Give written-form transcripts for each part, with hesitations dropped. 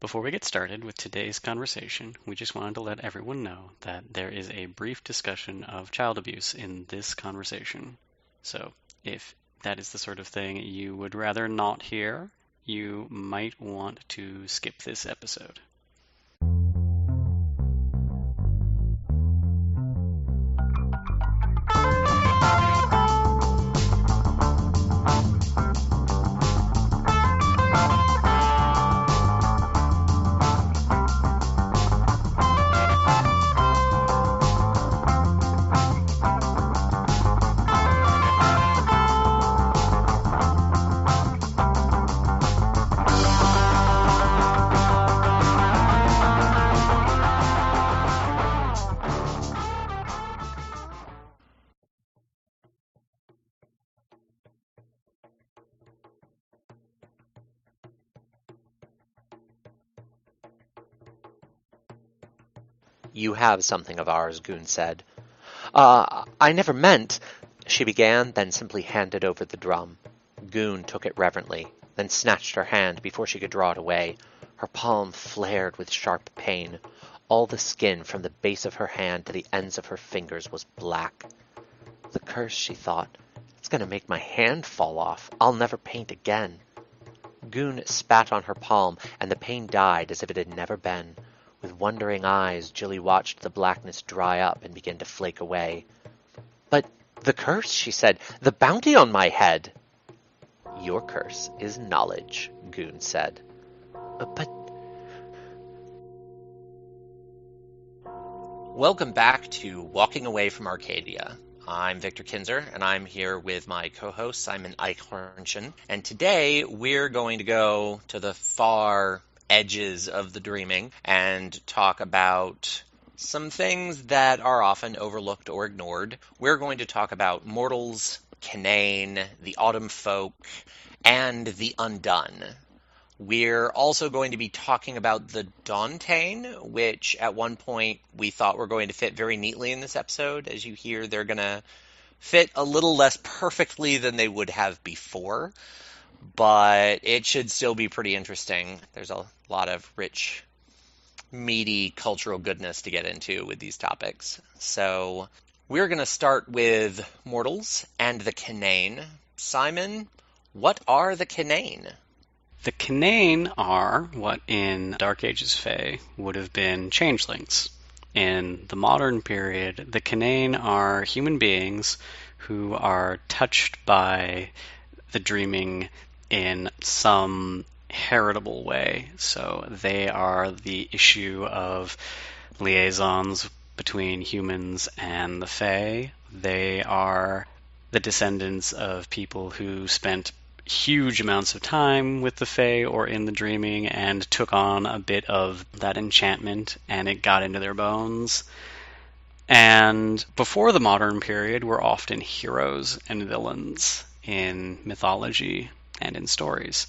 Before we get started with today's conversation, we just wanted to let everyone know that there is a brief discussion of child abuse in this conversation. So, if that is the sort of thing you would rather not hear, you might want to skip this episode. You have something of ours, Goon said. I never meant, she began, then simply handed over the drum. Goon took it reverently, then snatched her hand before she could draw it away. Her palm flared with sharp pain. All the skin from the base of her hand to the ends of her fingers was black. The curse, she thought. It's going to make my hand fall off. I'll never paint again. Goon spat on her palm, and the pain died as if it had never been. With wondering eyes, Jilly watched the blackness dry up and begin to flake away. But the curse, she said, the bounty on my head. Your curse is knowledge, Goon said. But... Welcome back to Walking Away from Arcadia. I'm Victor Kinzer, and I'm here with my co-host Simon Eichhornchen. And today we're going to go to the far edges of the dreaming and talk about some things that are often overlooked or ignored. We're going to talk about mortals, Canaan, the autumn folk, and the undone. We're also going to be talking about the Dauntain, which at one point we thought were going to fit very neatly in this episode. As you hear, they're going to fit a little less perfectly than they would have before, but it should still be pretty interesting. There's a lot of rich, meaty cultural goodness to get into with these topics. So we're going to start with mortals and the Canaan. Simon, what are the Canaan? The Canaan are what in Dark Ages Fae would have been changelings. In the modern period, the Canaan are human beings who are touched by the dreaming in some heritable way. So they are the issue of liaisons between humans and the Fae. They are the descendants of people who spent huge amounts of time with the Fae or in the dreaming and took on a bit of that enchantment and it got into their bones. And before the modern period were often heroes and villains in mythology and in stories.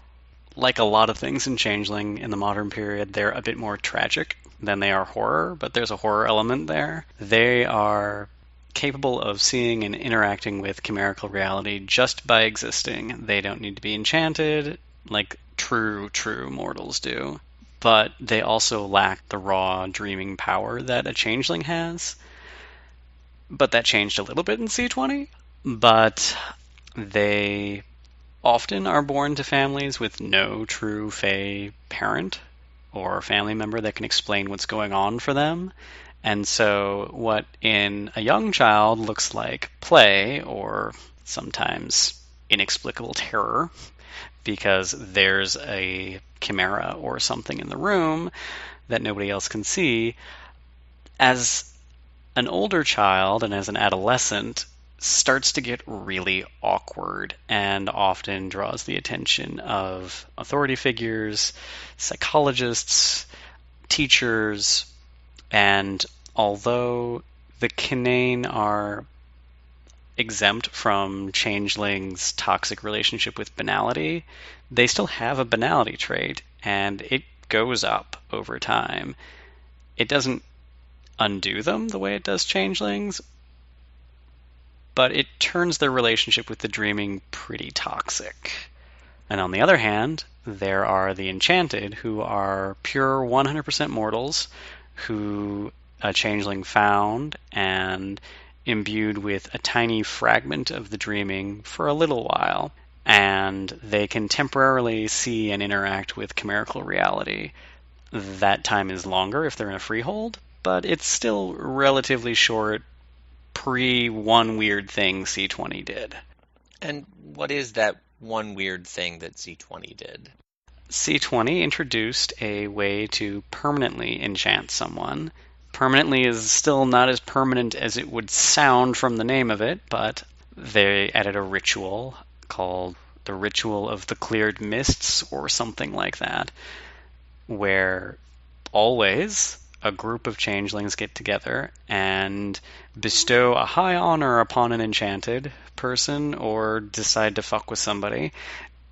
Like a lot of things in Changeling in the modern period, they're a bit more tragic than they are horror, but there's a horror element there. They are capable of seeing and interacting with chimerical reality just by existing. They don't need to be enchanted like true mortals do. But they also lack the raw dreaming power that a changeling has. But that changed a little bit in C20. But they often are born to families with no true Fae parent or family member that can explain what's going on for them. And so what in a young child looks like play or sometimes inexplicable terror because there's a chimera or something in the room that nobody else can see, as an older child and as an adolescent starts to get really awkward and often draws the attention of authority figures, psychologists, teachers, and although the Canaan are exempt from Changeling's toxic relationship with banality, they still have a banality trait, and it goes up over time. It doesn't undo them the way it does Changelings, but it turns their relationship with the dreaming pretty toxic. And on the other hand, there are the enchanted, who are pure 100% mortals, who a changeling found and imbued with a tiny fragment of the dreaming for a little while. And they can temporarily see and interact with chimerical reality. That time is longer if they're in a freehold, but it's still relatively short pre one weird thing C20 did. And what is that one weird thing that C20 did? C20 introduced a way to permanently enchant someone. Permanently is still not as permanent as it would sound from the name of it, but they added a ritual called the Ritual of the Cleared Mists or something like that, where always a group of changelings get together and bestow a high honor upon an enchanted person or decide to fuck with somebody,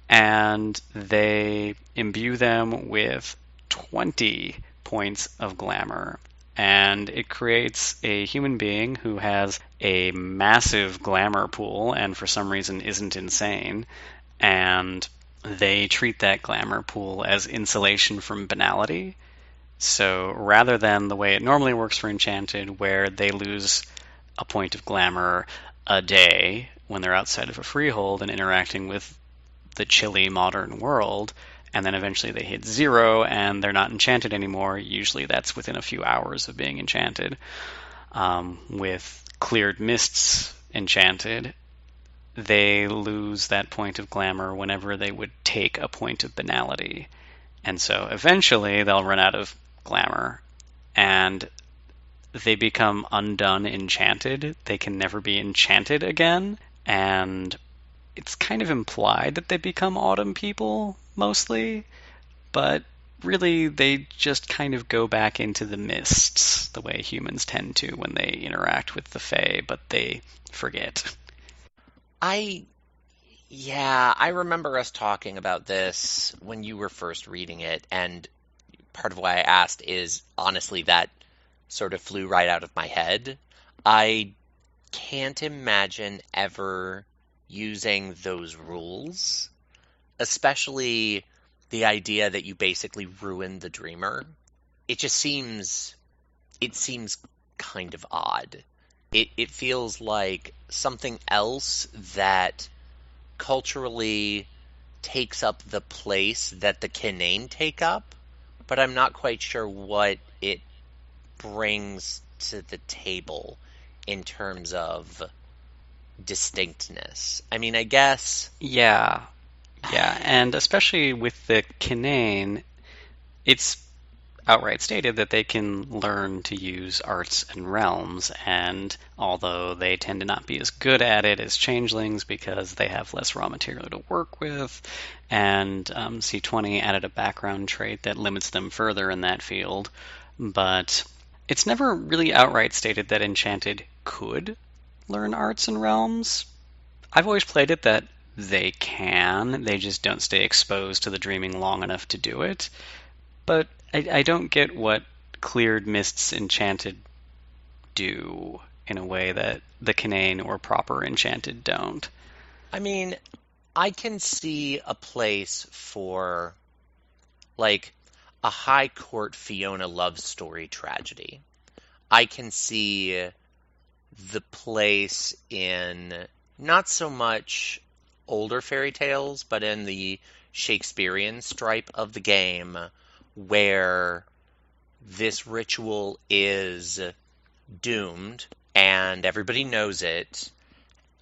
and they imbue them with 20 points of glamour. And it creates a human being who has a massive glamour pool and for some reason isn't insane. And they treat that glamour pool as insulation from banality. So rather than the way it normally works for Enchanted, where they lose a point of glamour a day when they're outside of a freehold and interacting with the chilly modern world, and then eventually they hit zero and they're not enchanted anymore. Usually that's within a few hours of being enchanted. With Cleared Mists enchanted, they lose that point of glamour whenever they would take a point of banality. And so eventually they'll run out of glamour and they become undone enchanted. They can never be enchanted again. And it's kind of implied that they become autumn people, mostly, but really they just kind of go back into the mists, the way humans tend to when they interact with the Fae, but they forget. I, yeah, I remember us talking about this when you were first reading it, and part of why I asked is honestly that sort of flew right out of my head. I can't imagine ever using those rules, especially the idea that you basically ruin the dreamer. It just seems kind of odd. It feels like something else that culturally takes up the place that the Kinane take up, but I'm not quite sure what it brings to the table in terms of distinctness. I mean, I guess. Yeah, yeah, and especially with the Kinane, it's outright stated that they can learn to use arts and realms, and although they tend to not be as good at it as changelings because they have less raw material to work with, and C20 added a background trait that limits them further in that field, but it's never really outright stated that Enchanted could learn arts and realms. I've always played it that they can, they just don't stay exposed to the dreaming long enough to do it. But I don't get what Cleared Mists Enchanted do in a way that the Kinane or proper Enchanted don't. I mean, I can see a place for, like, a high court Fiona love story tragedy. I can see the place in not so much older fairy tales, but in the Shakespearean stripe of the game, where this ritual is doomed and everybody knows it,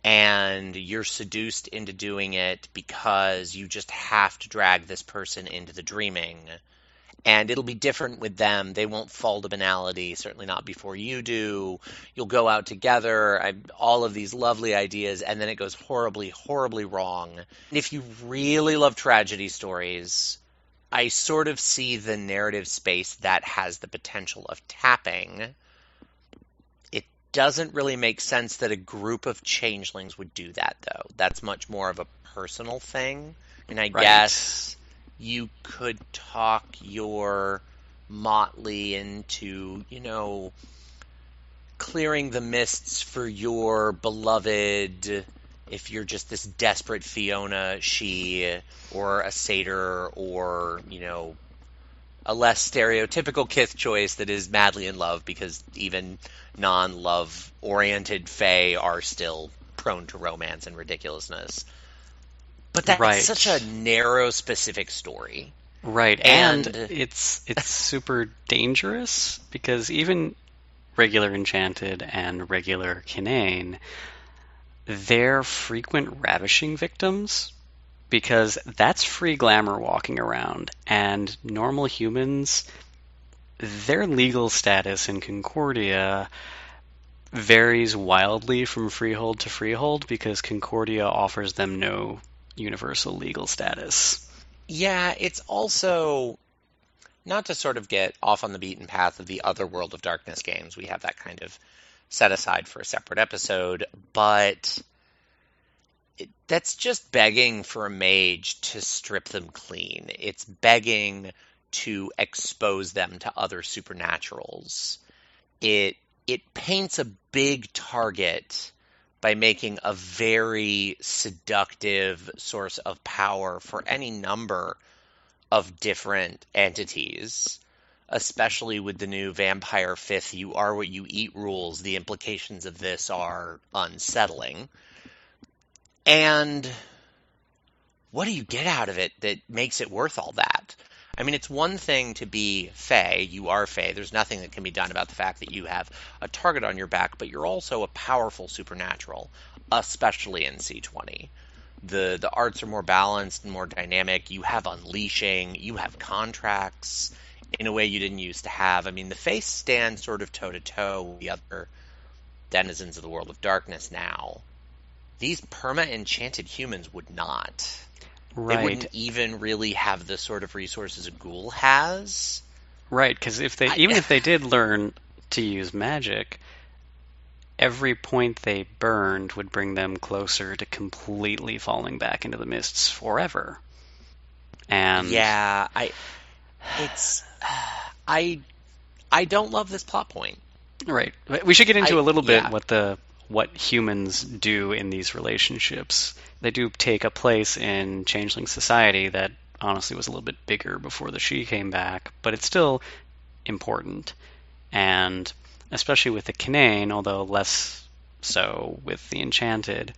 and you're seduced into doing it because you just have to drag this person into the dreaming. And it'll be different with them. They won't fall to banality, certainly not before you do. You'll go out together, all of these lovely ideas, and then it goes horribly, horribly wrong. And if you really love tragedy stories, I sort of see the narrative space that has the potential of tapping. It doesn't really make sense that a group of changelings would do that, though. That's much more of a personal thing. And I Right. guess you could talk your motley into, clearing the mists for your beloved if you're just this desperate Fiona she or a satyr or, a less stereotypical Kith choice that is madly in love because even non-love oriented Fae are still prone to romance and ridiculousness. But that's such a Right. narrow, specific story. Right. And And it's super dangerous because even regular enchanted and regular Kinane, they're frequent ravishing victims because that's free glamour walking around, and normal humans, their legal status in Concordia varies wildly from freehold to freehold because Concordia offers them no universal legal status. yeah, it's also not to sort of get off on the beaten path of the other World of Darkness games. We have that kind of set aside for a separate episode, but that's just begging for a mage to strip them clean. It's begging to expose them to other supernaturals. It it paints a big target by making a very seductive source of power for any number of different entities, especially with the new Vampire Fifth You Are What You Eat rules. The implications of this are unsettling. And what do you get out of it that makes it worth all that? I mean, it's one thing to be Fey. You are Fey. There's nothing that can be done about the fact that you have a target on your back, but you're also a powerful supernatural, especially in C20. The arts are more balanced and more dynamic. You have unleashing, you have contracts in a way you didn't used to have. I mean, the Fae stand sort of toe to toe with the other denizens of the world of darkness now. These perma enchanted humans would not. They Right. wouldn't even really have the sort of resources a ghoul has. Right, because if they I, even if they did learn to use magic, every point they burned would bring them closer to completely falling back into the mists forever. And yeah, it's, I, I don't love this plot point. right, we should get into a little bit Yeah, what humans do in these relationships. They do take a place in changeling society that honestly was a little bit bigger before the she came back, but it's still important. And especially with the Kinane, although less so with the Enchanted,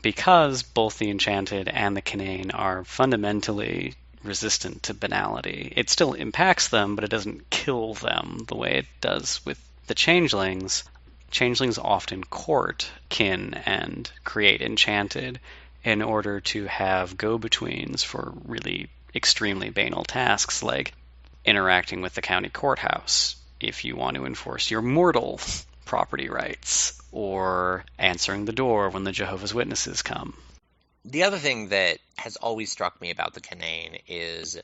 because both the Enchanted and the Kinane are fundamentally resistant to banality. It still impacts them, but it doesn't kill them the way it does with the Changelings. Changelings often court kin and create Enchanted in order to have go betweens for really extremely banal tasks like interacting with the county courthouse if you want to enforce your mortal property rights, or answering the door when the Jehovah's Witnesses come. the other thing that has always struck me about the Canaan is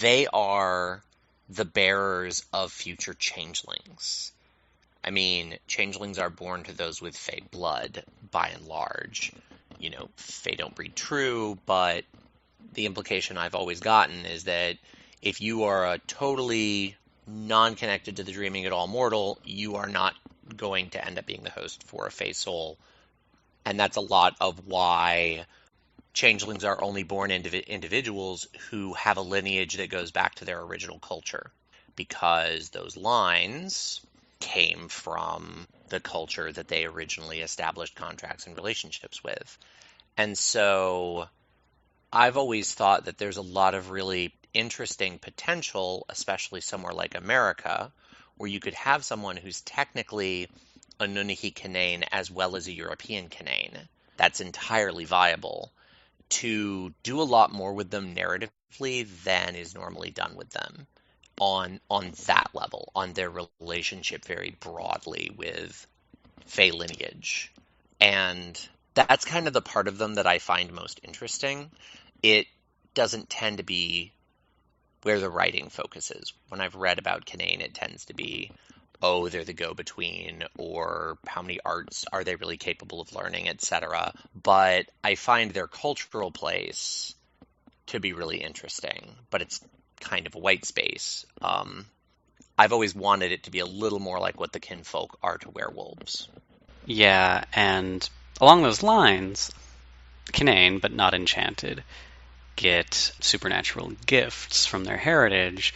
they are the bearers of future changelings. I mean, changelings are born to those with Fey blood, by and large. Fey don't breed true, but the implication I've always gotten is that if you are a totally non-connected to the dreaming at all mortal, you are not going to end up being the host for a Fey soul. And that's a lot of why changelings are only born individuals who have a lineage that goes back to their original culture, because those lines came from the culture that they originally established contracts and relationships with. And so I've always thought that there's a lot of really interesting potential, especially somewhere like America, where you could have someone who's technically a Nunnehi Canaan as well as a European Canaan. That's entirely viable to do a lot more with them narratively than is normally done with them on that level, on their relationship very broadly with Fey lineage. And that's kind of the part of them that I find most interesting. It doesn't tend to be where the writing focuses. When I've read about Canaan, it tends to be, oh, they're the go-between, or how many arts are they really capable of learning, etc. But I find their cultural place to be really interesting, but it's kind of a white space. I've always wanted it to be a little more like what the kinfolk are to werewolves. Yeah, and along those lines, Canaan, but not enchanted, get supernatural gifts from their heritage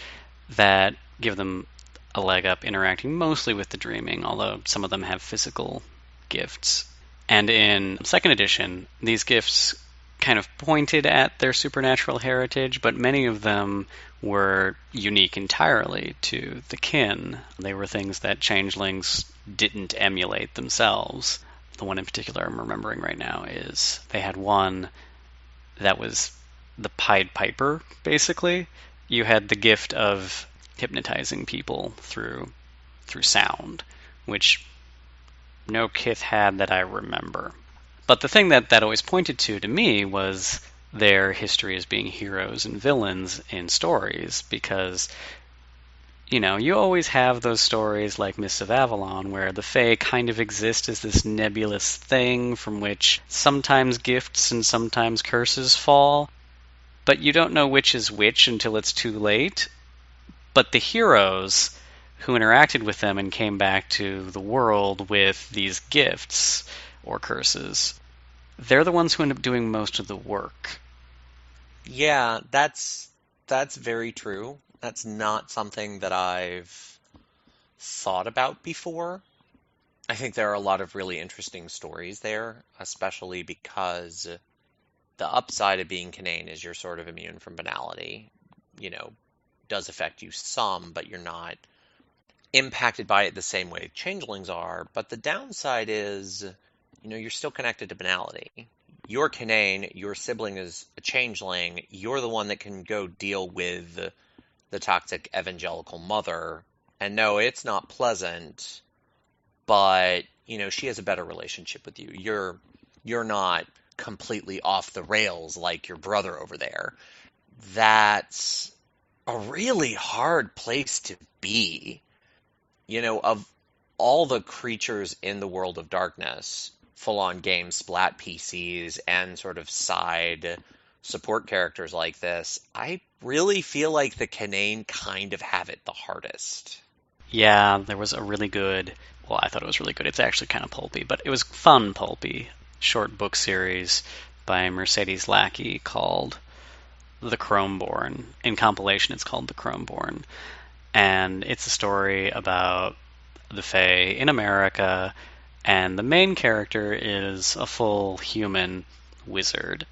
that give them a leg up interacting mostly with the dreaming, although some of them have physical gifts. And in second edition, these gifts kind of pointed at their supernatural heritage, but many of them were unique entirely to the kin. They were things that changelings didn't emulate themselves. The one in particular I'm remembering right now is they had one that was the Pied Piper, basically. You had the gift of hypnotizing people through sound, which no Kith had that I remember. But the thing that always pointed to me was their history as being heroes and villains in stories, because you always have those stories like Mists of Avalon where the Fae kind of exist as this nebulous thing from which sometimes gifts and sometimes curses fall, but you don't know which is which until it's too late. But the heroes who interacted with them and came back to the world with these gifts or curses, they're the ones who end up doing most of the work. Yeah, that's very true. That's not something that I've thought about before. I think there are a lot of really interesting stories there, especially because the upside of being Canaan is you're sort of immune from banality. You know, does affect you some, but you're not impacted by it the same way changelings are. But the downside is, you're still connected to banality. You're Canaan, your sibling is a changeling, you're the one that can go deal with the toxic evangelical mother. And no, it's not pleasant, but she has a better relationship with you. You're not completely off the rails like your brother over there. That's a really hard place to be. Of all the creatures in the world of darkness, full-on game splat PCs and sort of side support characters like this, I really feel like the Canaan kind of have it the hardest. Yeah, there was a really good, well, I thought it was really good. It's actually kind of pulpy, but it was fun pulpy short book series by Mercedes Lackey called The Chromeborn. In compilation, it's called The Chromeborn. And it's a story about the Fae in America, and the main character is a full human wizard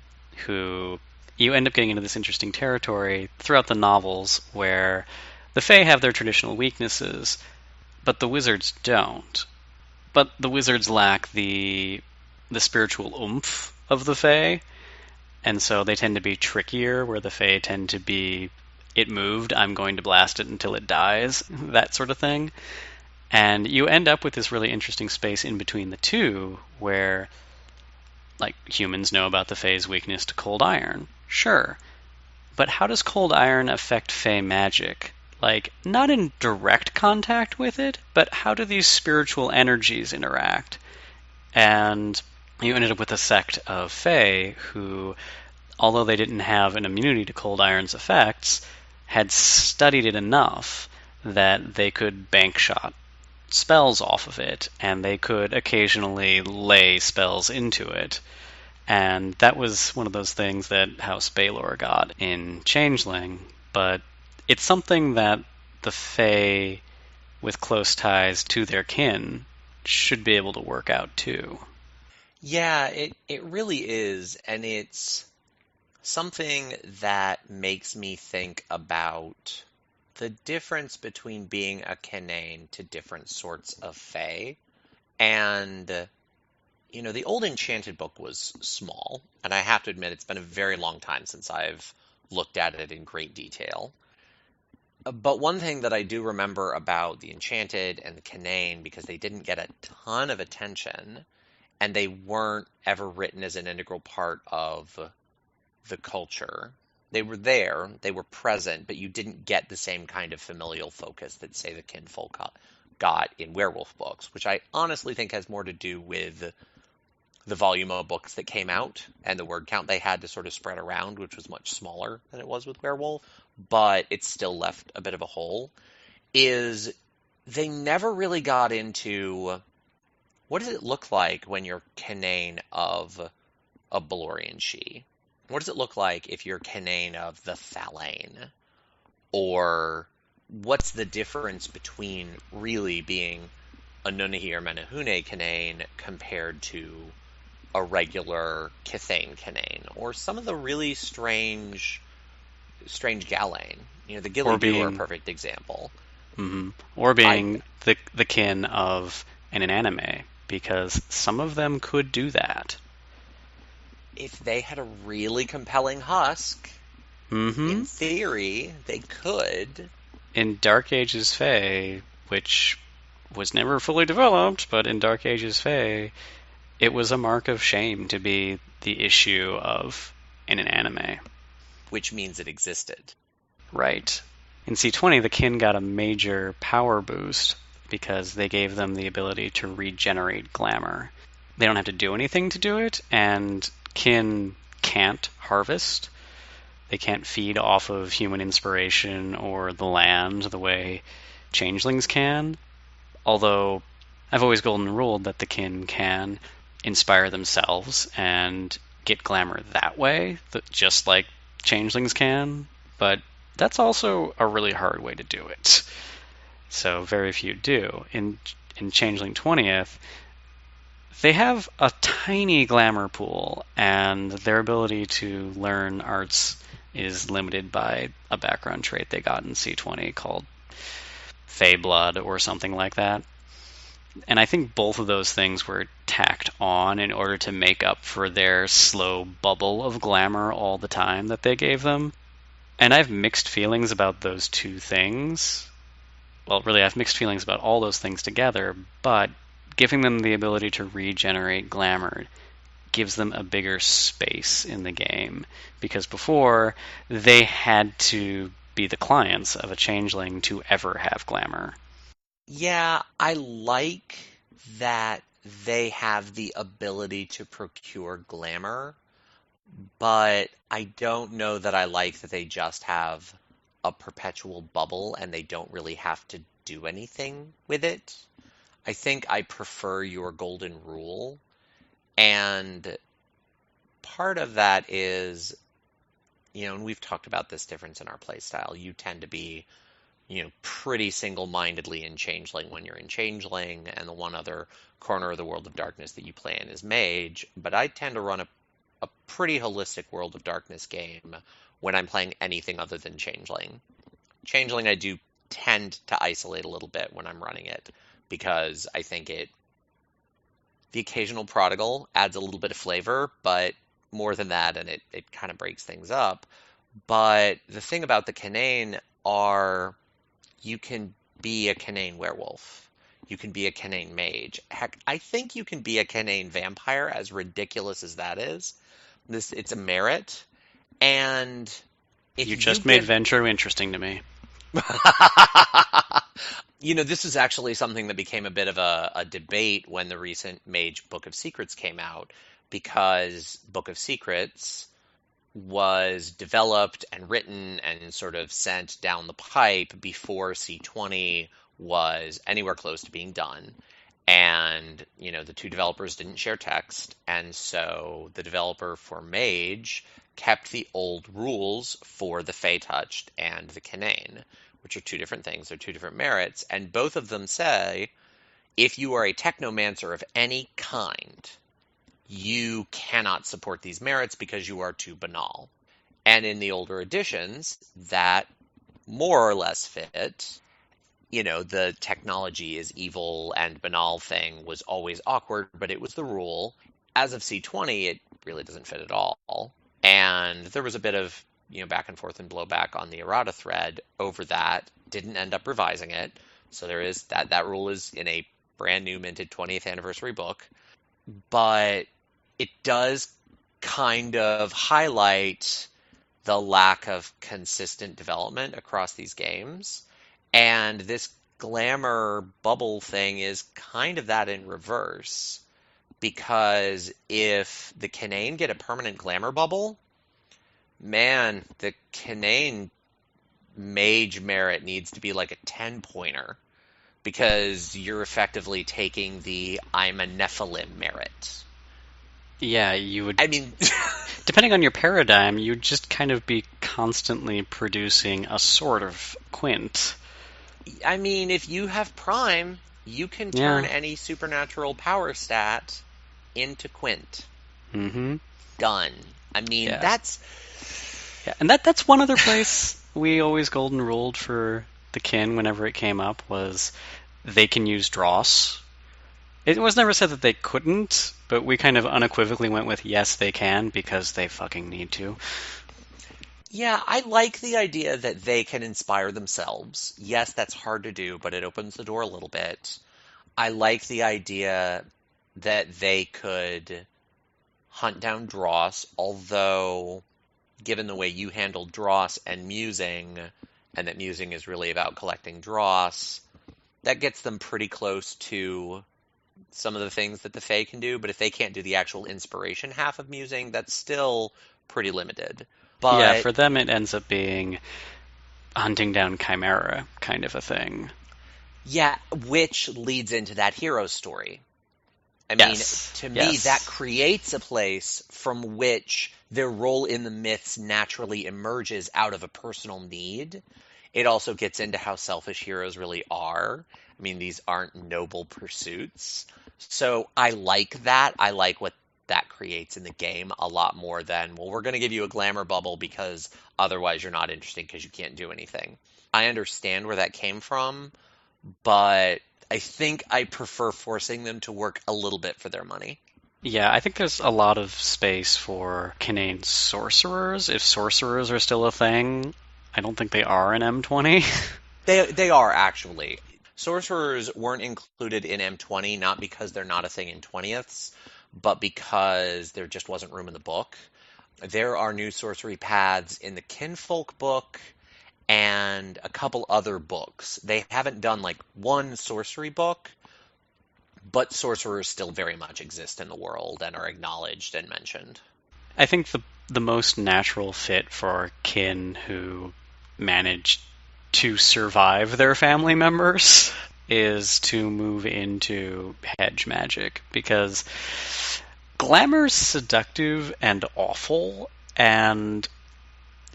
who you end up getting into this interesting territory throughout the novels where the Fae have their traditional weaknesses, but the wizards don't. But the wizards lack the spiritual oomph of the Fae, and so they tend to be trickier, where the Fae tend to be, it moved, I'm going to blast it until it dies, that sort of thing. And you end up with this really interesting space in between the two, where, like, humans know about the Fae's weakness to cold iron. Sure. But how does cold iron affect Fae magic? Like, not in direct contact with it, but how do these spiritual energies interact? And you ended up with a sect of Fae who, although they didn't have an immunity to cold iron's effects, had studied it enough that they could bank shot spells off of it, and they could occasionally lay spells into it. And that was one of those things that House Baelor got in Changeling, but it's something that the Fae with close ties to their kin should be able to work out too. Yeah, it really is, and it's something that makes me think about the difference between being a Canaan to different sorts of Fae. And, the old Enchanted book was small, and I have to admit it's been a very long time since I've looked at it in great detail. But one thing that I do remember about the Enchanted and the Canaan, because they didn't get a ton of attention, and they weren't ever written as an integral part of the culture. They were there, they were present, but you didn't get the same kind of familial focus that, say, the kinfolk got in werewolf books, which I honestly think has more to do with the volume of books that came out and the word count they had to sort of spread around, which was much smaller than it was with werewolf, but it still left a bit of a hole, is they never really got into what does it look like when you're Canaan of a Balorian She? What does it look like if you're Canaan of the Thalane? Or what's the difference between really being a Nunnehi or Menehune Canaan compared to a regular Kithane Canaan? Or some of the really strange Gallane. The Or Gilly Do are a being perfect example. or I being the kin of an anime, because some of them could do that. If they had a really compelling husk, Hmm in theory, they could. In Dark Ages Fae, which was never fully developed, but in Dark Ages Fae, it was a mark of shame to be the issue of in an anime. Which means it existed. Right. In C20, the kin got a major power boost because they gave them the ability to regenerate glamour. They don't have to do anything to do it, and kin can't harvest. They can't feed off of human inspiration or the land the way changelings can. Although I've always golden ruled that the kin can inspire themselves and get glamour that way, just like changelings can. But that's also a really hard way to do it. So very few do. In Changeling 20th, they have a tiny glamour pool, and their ability to learn arts is limited by a background trait they got in C20 called Fey Blood or something like that. And I think both of those things were tacked on in order to make up for their slow bubble of glamour all the time that they gave them. And I have mixed feelings about those two things. Well, really, I have mixed feelings about all those things together, but giving them the ability to regenerate glamour gives them a bigger space in the game. Because before, they had to be the clients of a changeling to ever have glamour. Yeah, I like that they have the ability to procure glamour, but I don't know that I like that they just have a perpetual bubble and they don't really have to do anything with it. I think I prefer your golden rule, and part of that is, and we've talked about this difference in our playstyle. You tend to be, pretty single-mindedly in Changeling when you're in Changeling, and the one other corner of the World of Darkness that you play in is Mage, but I tend to run a pretty holistic World of Darkness game when I'm playing anything other than Changeling. Changeling I do tend to isolate a little bit when I'm running it, because I think the occasional prodigal adds a little bit of flavor, but more than that, and it kind of breaks things up. But the thing about the Canaan are you can be a Canaan werewolf. You can be a Canaan mage. Heck, I think you can be a Canaan vampire, as ridiculous as that is. It's a merit. And if You you just made give Ventrue interesting to me. This is actually something that became a bit of a debate when the recent Mage Book of Secrets came out, because Book of Secrets was developed and written and sort of sent down the pipe before C20 was anywhere close to being done. And, the two developers didn't share text. And so the developer for Mage kept the old rules for the Fey Touched and the Canaan, which are two different things. They're two different merits. And both of them say, if you are a technomancer of any kind, you cannot support these merits because you are too banal. And in the older editions, that more or less fit. The technology is evil and banal thing was always awkward, but it was the rule. As of C20, it really doesn't fit at all. And there was a bit of, back and forth and blowback on the errata thread over that. Didn't end up revising it. So there is that rule is in a brand new minted 20th anniversary book. But it does kind of highlight the lack of consistent development across these games. And this glamour bubble thing is kind of that in reverse. Because if the Canaan get a permanent glamour bubble, man, the Canaan mage merit needs to be like a 10-pointer. Because you're effectively taking the I'm a Nephilim merit. Yeah, you would, I mean, depending on your paradigm, you'd just kind of be constantly producing a sort of quint. if you have Prime, you can turn Yeah. any supernatural power stat into Quint. Mm-hmm. Done. Yeah. That's Yeah, and that's one other place we always golden ruled for the kin whenever it came up was they can use dross. It was never said that they couldn't, but we kind of unequivocally went with yes, they can because they fucking need to. Yeah, I like the idea that they can inspire themselves. Yes, that's hard to do, but it opens the door a little bit. I like the idea that they could hunt down dross, although given the way you handled dross and musing, and that musing is really about collecting dross, that gets them pretty close to some of the things that the Fae can do, but if they can't do the actual inspiration half of musing, that's still pretty limited. Yeah, But for them it ends up being hunting down chimera kind of a thing. yeah, which leads into that hero story. Yes, To me, that yes. creates a place from which their role in the myths naturally emerges out of a personal need. It also gets into how selfish heroes really are. These aren't noble pursuits. So I like that. I like what that creates in the game a lot more than, well, we're going to give you a glamour bubble because otherwise you're not interesting because you can't do anything. I understand where that came from, but I think I prefer forcing them to work a little bit for their money. Yeah, I think there's a lot of space for Canaan sorcerers. If sorcerers are still a thing, I don't think they are in M20. They are actually. Sorcerers weren't included in M20 not because they're not a thing in 20ths, but because there just wasn't room in the book. There are new sorcery paths in the Kinfolk book and a couple other books. They haven't done like one sorcery book, but sorcerers still very much exist in the world and are acknowledged and mentioned. I think the most natural fit for kin who manage to survive their family members is to move into hedge magic because glamour's seductive and awful, and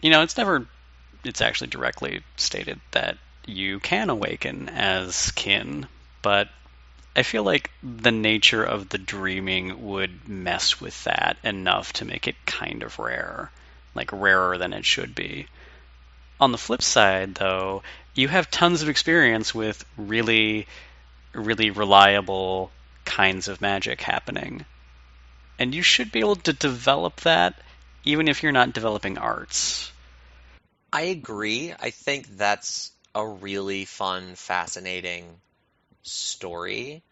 it's actually directly stated that you can awaken as kin, but I feel like the nature of the dreaming would mess with that enough to make it kind of rare, like rarer than it should be. On the flip side, though, you have tons of experience with really, really reliable kinds of magic happening. And you should be able to develop that even if you're not developing arts. I agree. I think that's a really fun, fascinating story.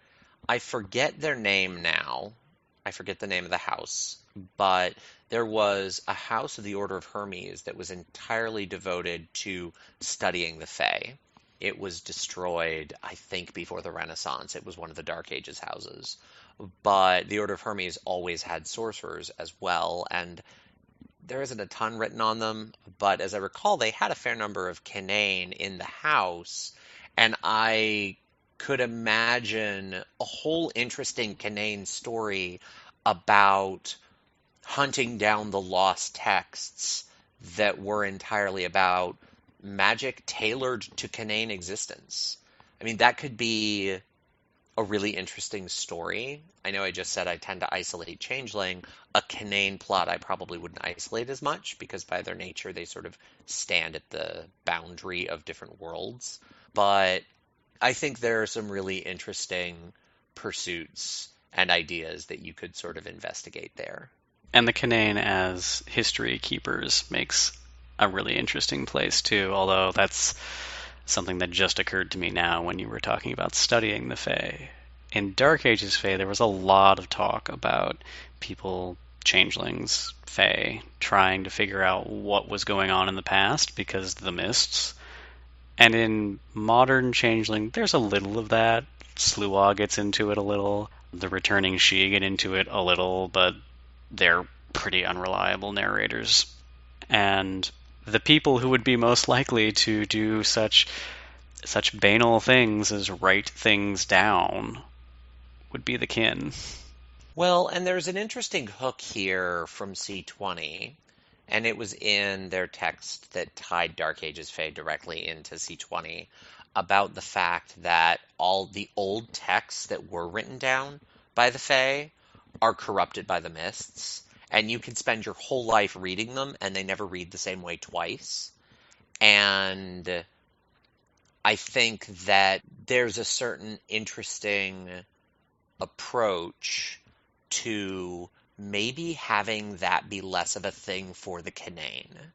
I forget their name now. I forget the name of the house, but there was a house of the Order of Hermes that was entirely devoted to studying the Fae. It was destroyed, I think, before the Renaissance. It was one of the Dark Ages houses. But the Order of Hermes always had sorcerers as well, and there isn't a ton written on them, but as I recall, they had a fair number of Canaan in the house, and I could imagine a whole interesting Canaan story about hunting down the lost texts that were entirely about magic tailored to Canaan existence. That could be a really interesting story. I know I just said I tend to isolate Changeling. A Canaan plot I probably wouldn't isolate as much because by their nature they sort of stand at the boundary of different worlds. But I think there are some really interesting pursuits and ideas that you could sort of investigate there. And the Canaan as history keepers makes a really interesting place too, although that's something that just occurred to me now when you were talking about studying the Fae. In Dark Ages Fae, there was a lot of talk about people, changelings, Fae, trying to figure out what was going on in the past because of the mists. And in modern Changeling, there's a little of that. Sluagh gets into it a little. The returning Shi get into it a little, but they're pretty unreliable narrators. And the people who would be most likely to do such banal things as write things down would be the kin. Well, and there's an interesting hook here from C20, and it was in their text that tied Dark Ages Fae directly into C20 about the fact that all the old texts that were written down by the Fae are corrupted by the mists, and you can spend your whole life reading them, and they never read the same way twice. And I think that there's a certain interesting approach to maybe having that be less of a thing for the Canaan.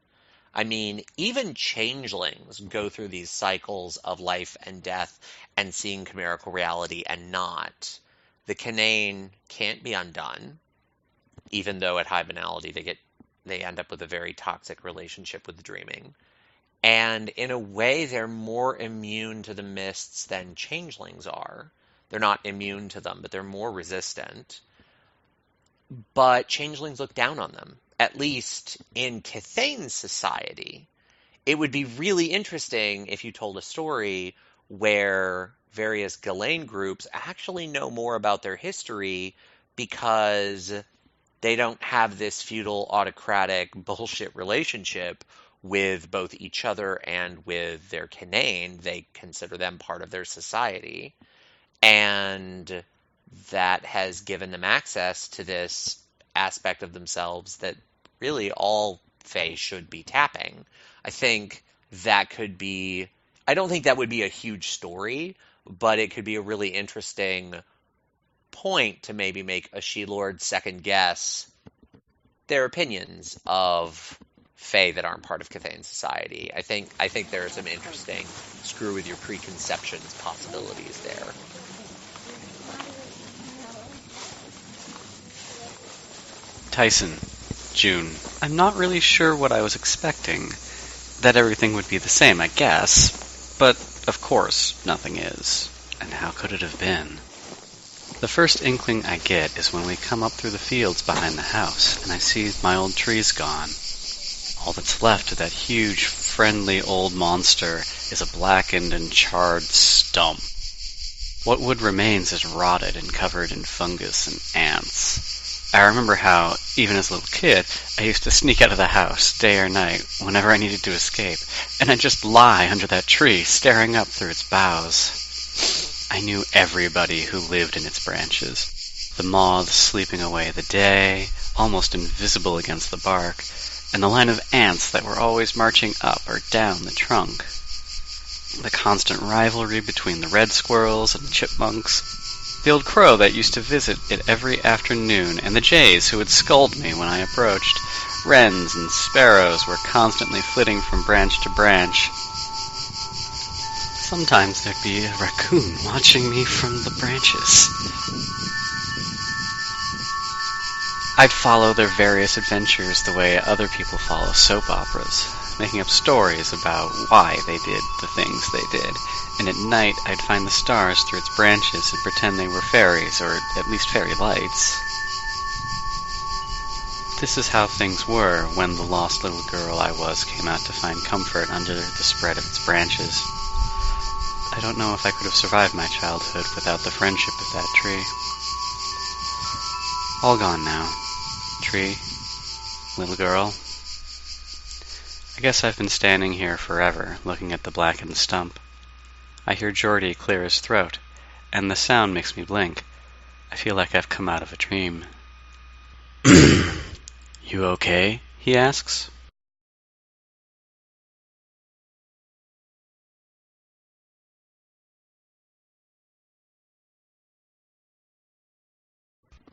I mean, even changelings go through these cycles of life and death and seeing chimerical reality and not. The Canaan can't be undone, even though at high banality they end up with a very toxic relationship with dreaming. And in a way, they're more immune to the mists than changelings are. They're not immune to them, but they're more resistant. But changelings look down on them, at least in Cathane's society. It would be really interesting if you told a story where various Ghislaine groups actually know more about their history because they don't have this feudal autocratic bullshit relationship with both each other and with their Canaan. They consider them part of their society. And that has given them access to this aspect of themselves that really all Fae should be tapping. I think that could be, I don't think that would be a huge story, but it could be a really interesting point to maybe make a She-Lord second guess their opinions of Fae that aren't part of Cathane's society. I think there are some interesting screw with your preconceptions possibilities there. Tyson, June. I'm not really sure what I was expecting. That everything would be the same, I guess. But, of course, nothing is. And how could it have been? The first inkling I get is when we come up through the fields behind the house, and I see my old trees gone. All that's left of that huge, friendly old monster is a blackened and charred stump. What wood remains is rotted and covered in fungus and ants. I remember how, even as a little kid, I used to sneak out of the house, day or night, whenever I needed to escape, and I'd just lie under that tree, staring up through its boughs. I knew everybody who lived in its branches. The moths sleeping away the day, almost invisible against the bark, and the line of ants that were always marching up or down the trunk. The constant rivalry between the red squirrels and the chipmunks. The old crow that used to visit it every afternoon, and the jays who would scold me when I approached. Wrens and sparrows were constantly flitting from branch to branch. Sometimes there'd be a raccoon watching me from the branches. I'd follow their various adventures the way other people follow soap operas, making up stories about why they did the things they did, and at night I'd find the stars through its branches and pretend they were fairies, or at least fairy lights. This is how things were when the lost little girl I was came out to find comfort under the spread of its branches. I don't know if I could have survived my childhood without the friendship of that tree. All gone now. Tree, little girl. I guess I've been standing here forever, looking at the blackened stump. I hear Geordie clear his throat, and the sound makes me blink. I feel like I've come out of a dream. You okay? He asks.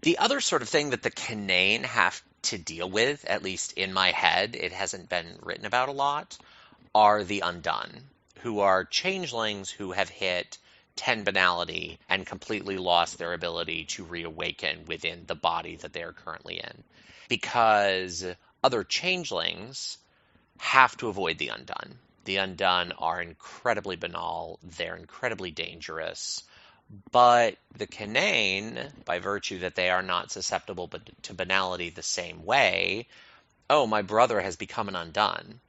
The other sort of thing that the Canaan have to deal with, at least in my head, it hasn't been written about a lot, are the Undone, who are changelings who have hit 10 banality and completely lost their ability to reawaken within the body that they are currently in. Because other changelings have to avoid the Undone. The Undone are incredibly banal, they're incredibly dangerous. But the Canaan, by virtue that they are not susceptible to banality the same way, oh, my brother has become an Undone.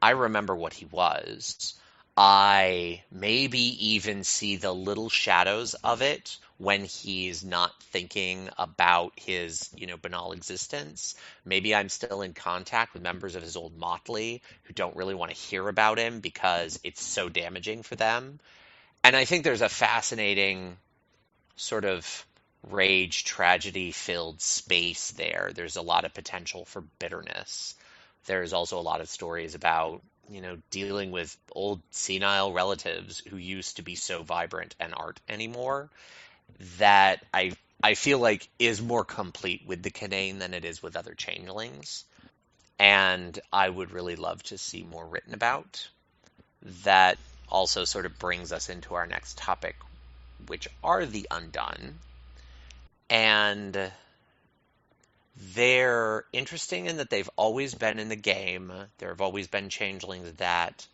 I remember what he was. I maybe even see the little shadows of it when he's not thinking about his, banal existence. Maybe I'm still in contact with members of his old motley who don't really want to hear about him because it's so damaging for them. And I think there's a fascinating sort of rage, tragedy filled space there. There's a lot of potential for bitterness. There's also a lot of stories about, dealing with old senile relatives who used to be so vibrant and aren't anymore that I feel like is more complete with the Canaan than it is with other changelings. And I would really love to see more written about. That also sort of brings us into our next topic, which are the Undone. And they're interesting in that they've always been in the game. There have always been changelings that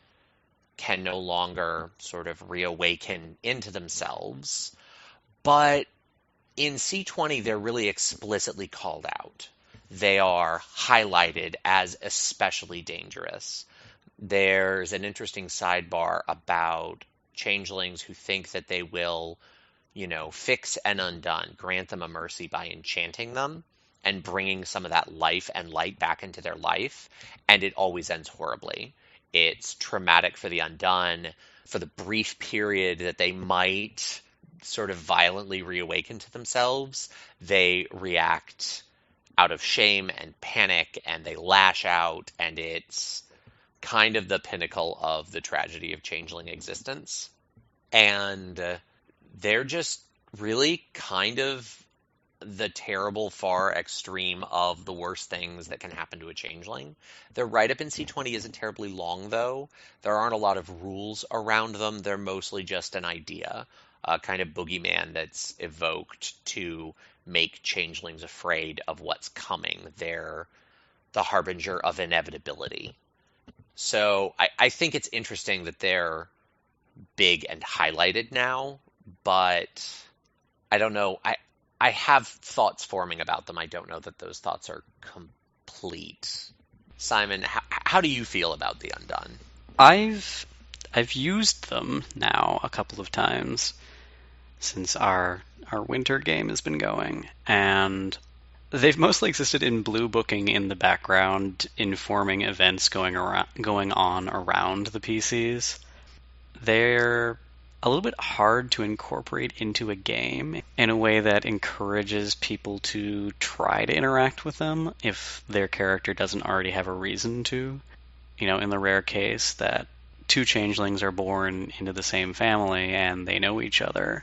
can no longer sort of reawaken into themselves. But in C20, they're really explicitly called out. They are highlighted as especially dangerous. There's an interesting sidebar about changelings who think that they will, fix an undone, grant them a mercy by enchanting them and bringing some of that life and light back into their life. And it always ends horribly. It's traumatic for the undone. For the brief period that they might sort of violently reawaken to themselves, they react out of shame and panic and they lash out, and it's kind of the pinnacle of the tragedy of changeling existence. And they're just really kind of the terrible far extreme of the worst things that can happen to a changeling. Their write-up in C20 isn't terribly long, though. There aren't a lot of rules around them. They're mostly just an idea, a kind of boogeyman that's evoked to make changelings afraid of what's coming. They're the harbinger of inevitability. So I think it's interesting that they're big and highlighted now, but I don't know. I have thoughts forming about them. I don't know that those thoughts are complete. Simon, how do you feel about the Undone? I've used them now a couple of times since our winter game has been going, and they've mostly existed in blue booking in the background, informing events going on around the PCs. They're a little bit hard to incorporate into a game in a way that encourages people to try to interact with them if their character doesn't already have a reason to. In the rare case that two changelings are born into the same family and they know each other,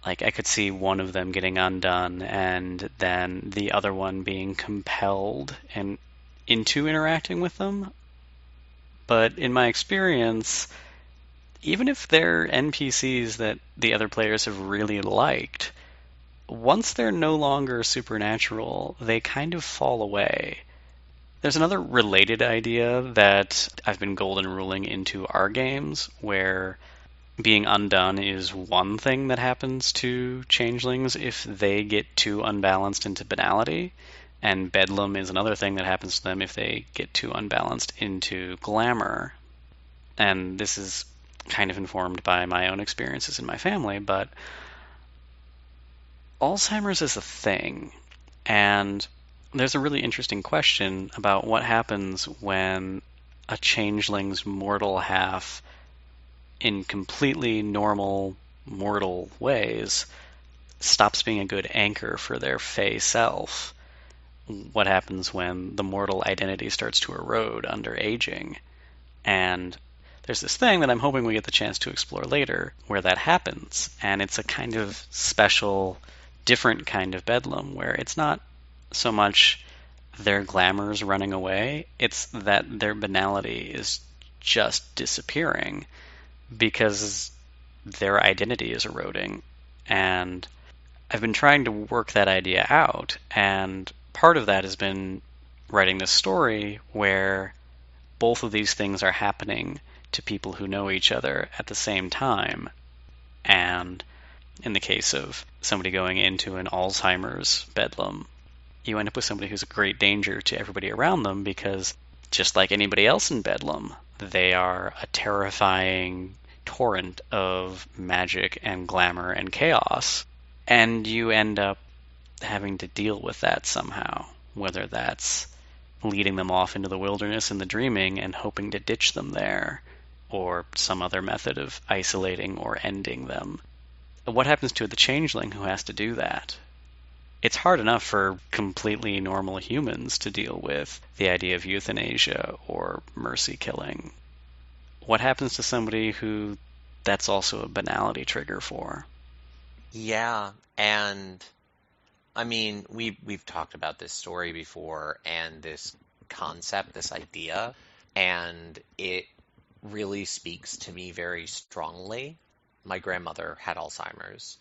like I could see one of them getting undone and then the other one being compelled and into interacting with them. But in my experience, even if they're NPCs that the other players have really liked, once they're no longer supernatural, they kind of fall away. There's another related idea that I've been golden ruling into our games, where being undone is one thing that happens to changelings if they get too unbalanced into banality, and bedlam is another thing that happens to them if they get too unbalanced into glamour. And this is kind of informed by my own experiences in my family, but Alzheimer's is a thing, and there's a really interesting question about what happens when a changeling's mortal half, in completely normal, mortal ways, stops being a good anchor for their fey self. What happens when the mortal identity starts to erode under aging? And there's this thing that I'm hoping we get the chance to explore later where that happens, and it's a kind of special, different kind of bedlam where it's not so much their glamour's running away, it's that their banality is just disappearing because their identity is eroding. And I've been trying to work that idea out, and part of that has been writing this story where both of these things are happening to people who know each other at the same time. And in the case of somebody going into an Alzheimer's bedlam, you end up with somebody who's a great danger to everybody around them because just like anybody else in Bedlam. They are a terrifying torrent of magic and glamour and chaos. And you end up having to deal with that somehow, whether that's leading them off into the wilderness in the dreaming and hoping to ditch them there, or some other method of isolating or ending them. What happens to the changeling who has to do that? It's hard enough for completely normal humans to deal with the idea of euthanasia or mercy killing. What happens to somebody who that's also a banality trigger for? Yeah, and I mean, we've talked about this story before and this concept, this idea, and it really speaks to me very strongly. My grandmother had Alzheimer's,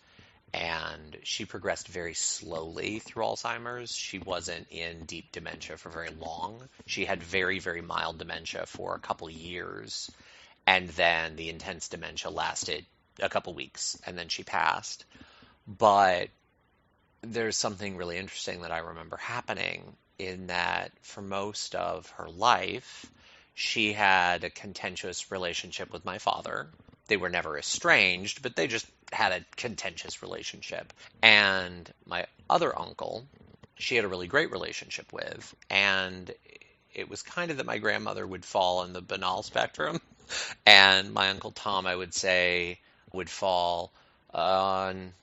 and she progressed very slowly through Alzheimer's. She wasn't in deep dementia for very long. She had very, very mild dementia for a couple years, and then the intense dementia lasted a couple weeks, and then she passed. But there's something really interesting that I remember happening in that for most of her life, she had a contentious relationship with my father. They were never estranged, but they just had a contentious relationship. And my other uncle, she had a really great relationship with. And it was kind of that my grandmother would fall on the banal spectrum. And my Uncle Tom, I would say, would fall on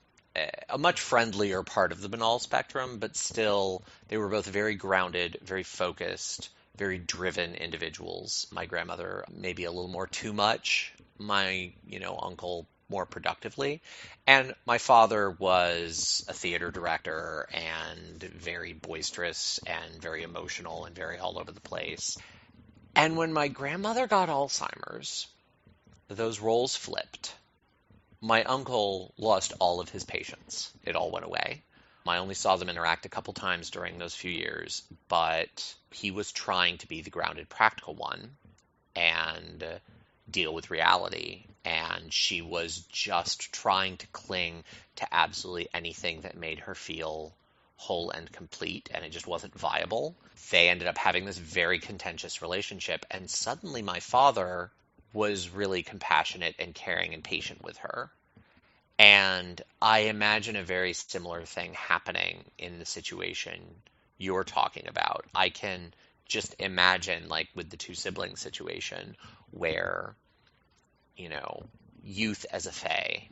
a much friendlier part of the banal spectrum, but still, they were both very grounded, very focused, very driven individuals. My grandmother, maybe a little more too much. My, uncle more productively. And my father was a theater director and very boisterous and very emotional and very all over the place. And when my grandmother got Alzheimer's, those roles flipped. My uncle lost all of his patience. It all went away. I only saw them interact a couple times during those few years, but he was trying to be the grounded, practical one and deal with reality. And she was just trying to cling to absolutely anything that made her feel whole and complete, and it just wasn't viable. They ended up having this very contentious relationship, and suddenly my father was really compassionate and caring and patient with her. And I imagine a very similar thing happening in the situation you're talking about. I can just imagine, like with the two sibling situation, where, youth as a fae,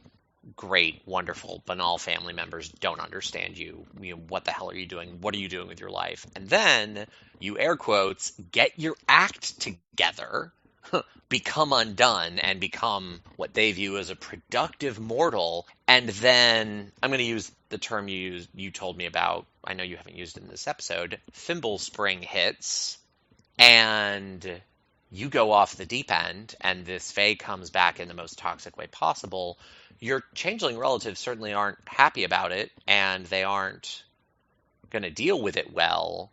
great, wonderful, banal family members don't understand you. What the hell are you doing? What are you doing with your life? And then you air quotes, get your act together, become undone and become what they view as a productive mortal. And then I'm going to use the term you told me about. I know you haven't used it in this episode. Thimble spring hits and you go off the deep end and this fae comes back in the most toxic way possible. Your changeling relatives certainly aren't happy about it and they aren't going to deal with it well,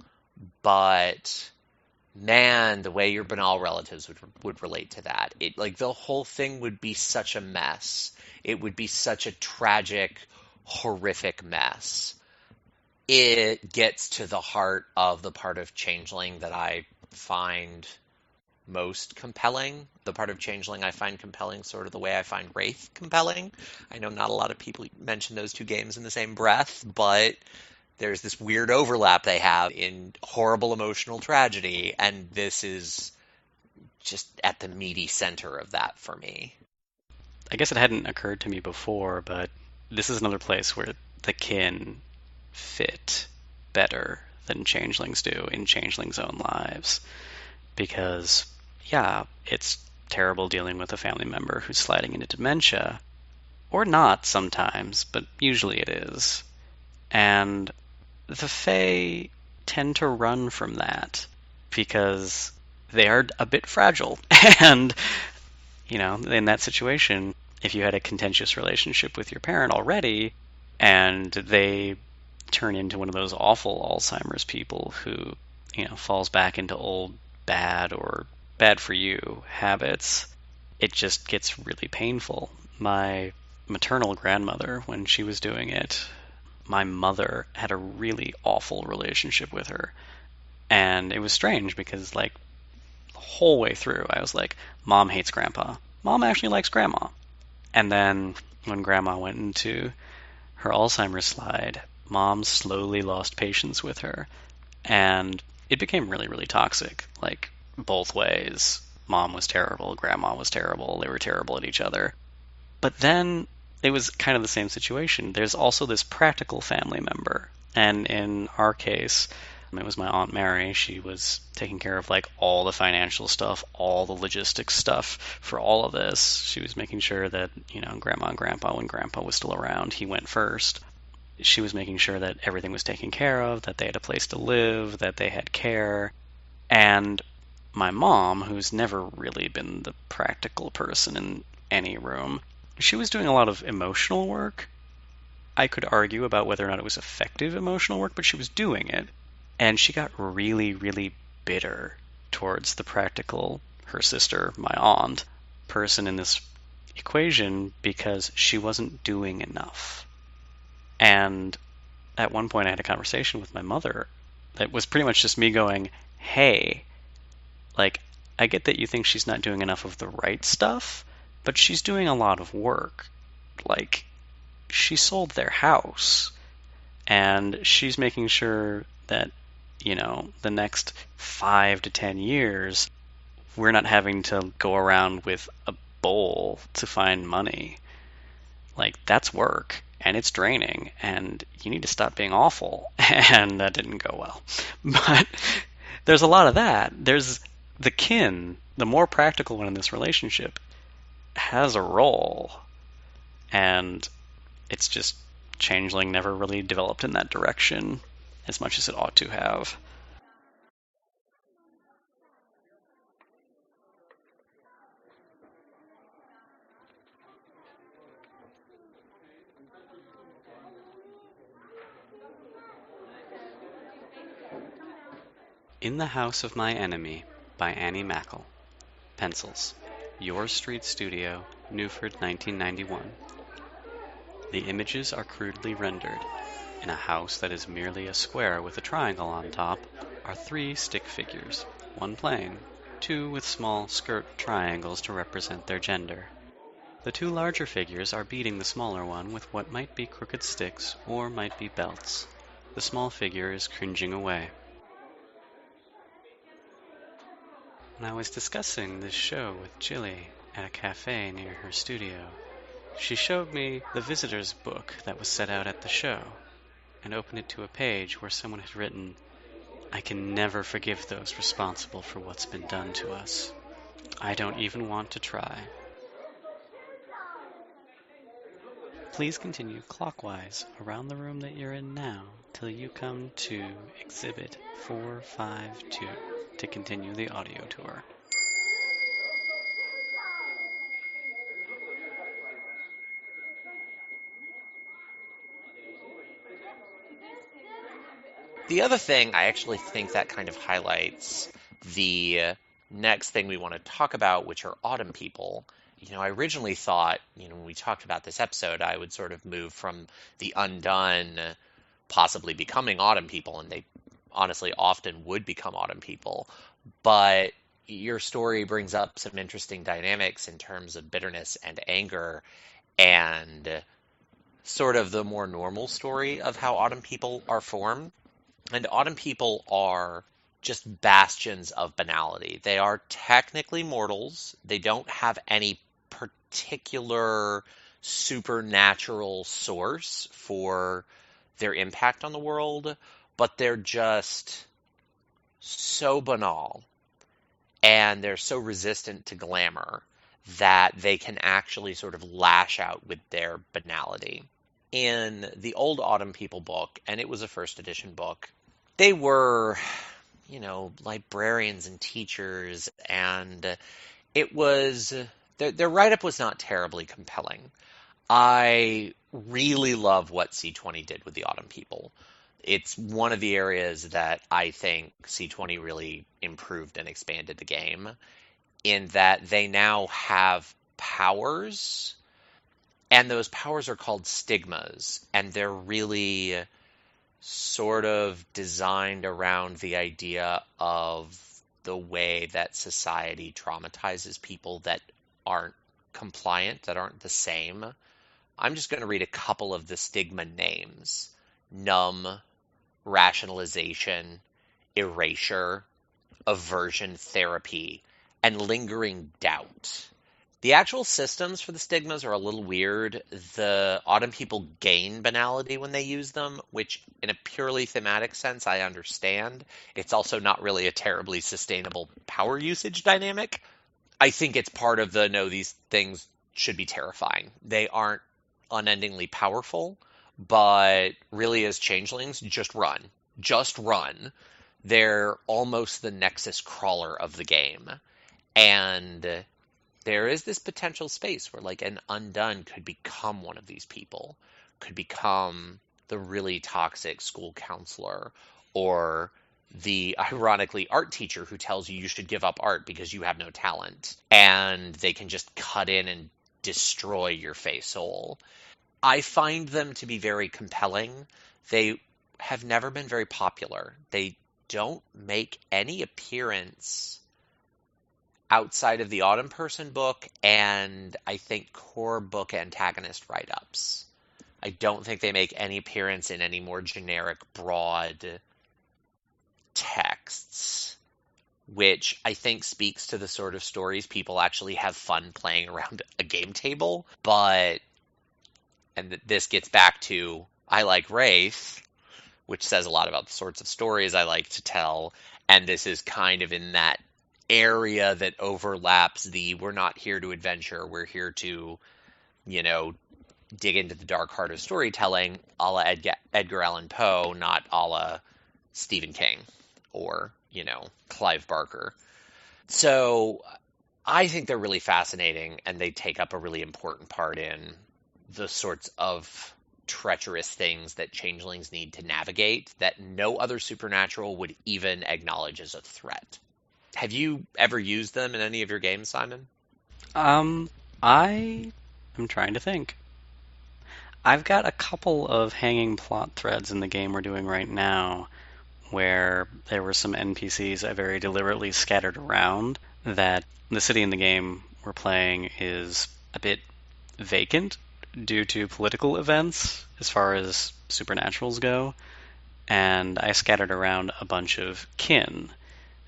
but man, the way your banal relatives would relate to that. The whole thing would be such a mess. It would be such a tragic, horrific mess. It gets to the heart of the part of Changeling that I find most compelling. The part of Changeling I find compelling sort of the way I find Wraith compelling. I know not a lot of people mention those two games in the same breath, but there's this weird overlap they have in horrible emotional tragedy, and this is just at the meaty center of that for me. I guess it hadn't occurred to me before, but this is another place where the kin fit better than changelings do in changelings' own lives. Because, yeah, it's terrible dealing with a family member who's sliding into dementia. Or not sometimes, but usually it is. And the Fae tend to run from that because they are a bit fragile. And, in that situation, if you had a contentious relationship with your parent already and they turn into one of those awful Alzheimer's people who, falls back into old bad or bad for you habits, it just gets really painful. My maternal grandmother, when she was doing it, my mother had a really awful relationship with her. And it was strange because, the whole way through, I was like, Mom hates Grandpa. Mom actually likes Grandma. And then when Grandma went into her Alzheimer's slide, Mom slowly lost patience with her. And it became really, really toxic. Like, both ways. Mom was terrible, Grandma was terrible, they were terrible at each other. But then it was kind of the same situation. There's also this practical family member. And in our case, it was my Aunt Mary. She was taking care of like all the financial stuff, all the logistics stuff for all of this. She was making sure that, Grandma and Grandpa, when Grandpa was still around, he went first. She was making sure that everything was taken care of, that they had a place to live, that they had care. And my mom, who's never really been the practical person in any room, she was doing a lot of emotional work. I could argue about whether or not it was effective emotional work, but she was doing it. And she got really, really bitter towards the practical, her sister, my aunt, person in this equation because she wasn't doing enough. And at one point I had a conversation with my mother that was pretty much just me going, hey, like, I get that you think she's not doing enough of the right stuff, but she's doing a lot of work. Like, she sold their house, and she's making sure that, the next 5 to 10 years, we're not having to go around with a bowl to find money. Like, that's work, and it's draining, and you need to stop being awful. And that didn't go well. But there's a lot of that. There's the more practical one in this relationship, has a role. And it's just Changeling never really developed in that direction as much as it ought to have. In the House of My Enemy by Annie Mackle. Pencils. Your Street Studio, Newford, 1991. The images are crudely rendered. In a house that is merely a square with a triangle on top are 3 stick figures, 1 plain, 2 with small skirt triangles to represent their gender. The 2 larger figures are beating the smaller one with what might be crooked sticks or might be belts. The small figure is cringing away. When I was discussing this show with Jilly at a cafe near her studio, she showed me the visitor's book that was set out at the show, and opened it to a page where someone had written, "I can never forgive those responsible for what's been done to us. I don't even want to try." Please continue clockwise around the room that you're in now till you come to Exhibit 452 to continue the audio tour. The other thing I actually think that kind of highlights the next thing we want to talk about, which are autumn people. I originally thought, when we talked about this episode, I would sort of move from the undone possibly becoming autumn people, and they honestly often would become autumn people. But your story brings up some interesting dynamics in terms of bitterness and anger and sort of the more normal story of how autumn people are formed. And autumn people are just bastions of banality. They are technically mortals. They don't have any particular supernatural source for their impact on the world, but they're just so banal and they're so resistant to glamour that they can actually sort of lash out with their banality. In the old Autumn People book, and it was a first edition book, they were, librarians and teachers, and it was, their write-up was not terribly compelling. I really love what C20 did with the Autumn People. It's one of the areas that I think C20 really improved and expanded the game, in that they now have powers, and those powers are called stigmas, and they're really sort of designed around the idea of the way that society traumatizes people that aren't compliant, that aren't the same. I'm just going to read a couple of the stigma names: numb, rationalization, erasure, aversion therapy, and lingering doubt. The actual systems for the stigmas are a little weird. The autumn people gain banality when they use them, which in a purely thematic sense I understand. It's also not really a terribly sustainable power usage dynamic. I think it's part of the no, these things should be terrifying. They aren't unendingly powerful, but really as changelings, just run. Just run. They're almost the nexus crawler of the game. And there is this potential space where like an undone could become one of these people, could become the really toxic school counselor, or the ironically art teacher who tells you should give up art because you have no talent, and they can just cut in and destroy your face soul. I find them to be very compelling. They have never been very popular. They don't make any appearance outside of the Autumn Person book and I think core book antagonist write-ups. I don't think they make any appearance in any more generic, broad texts, which I think speaks to the sort of stories people actually have fun playing around a game table. But, and this gets back to, I like Wraith, which says a lot about the sorts of stories I like to tell, and this is kind of in that area that overlaps the we're not here to adventure, we're here to, you know, dig into the dark heart of storytelling, a la Edgar Allan Poe, not a la Stephen King or, you know, Clive Barker. So I think they're really fascinating, and they take up a really important part in the sorts of treacherous things that changelings need to navigate that no other supernatural would even acknowledge as a threat. Have you ever used them in any of your games, Simon? I am trying to think. I've got a couple of hanging plot threads in the game we're doing right now where there were some NPCs I very deliberately scattered around that the city in the game we're playing is a bit vacant due to political events as far as supernaturals go, and I scattered around a bunch of kin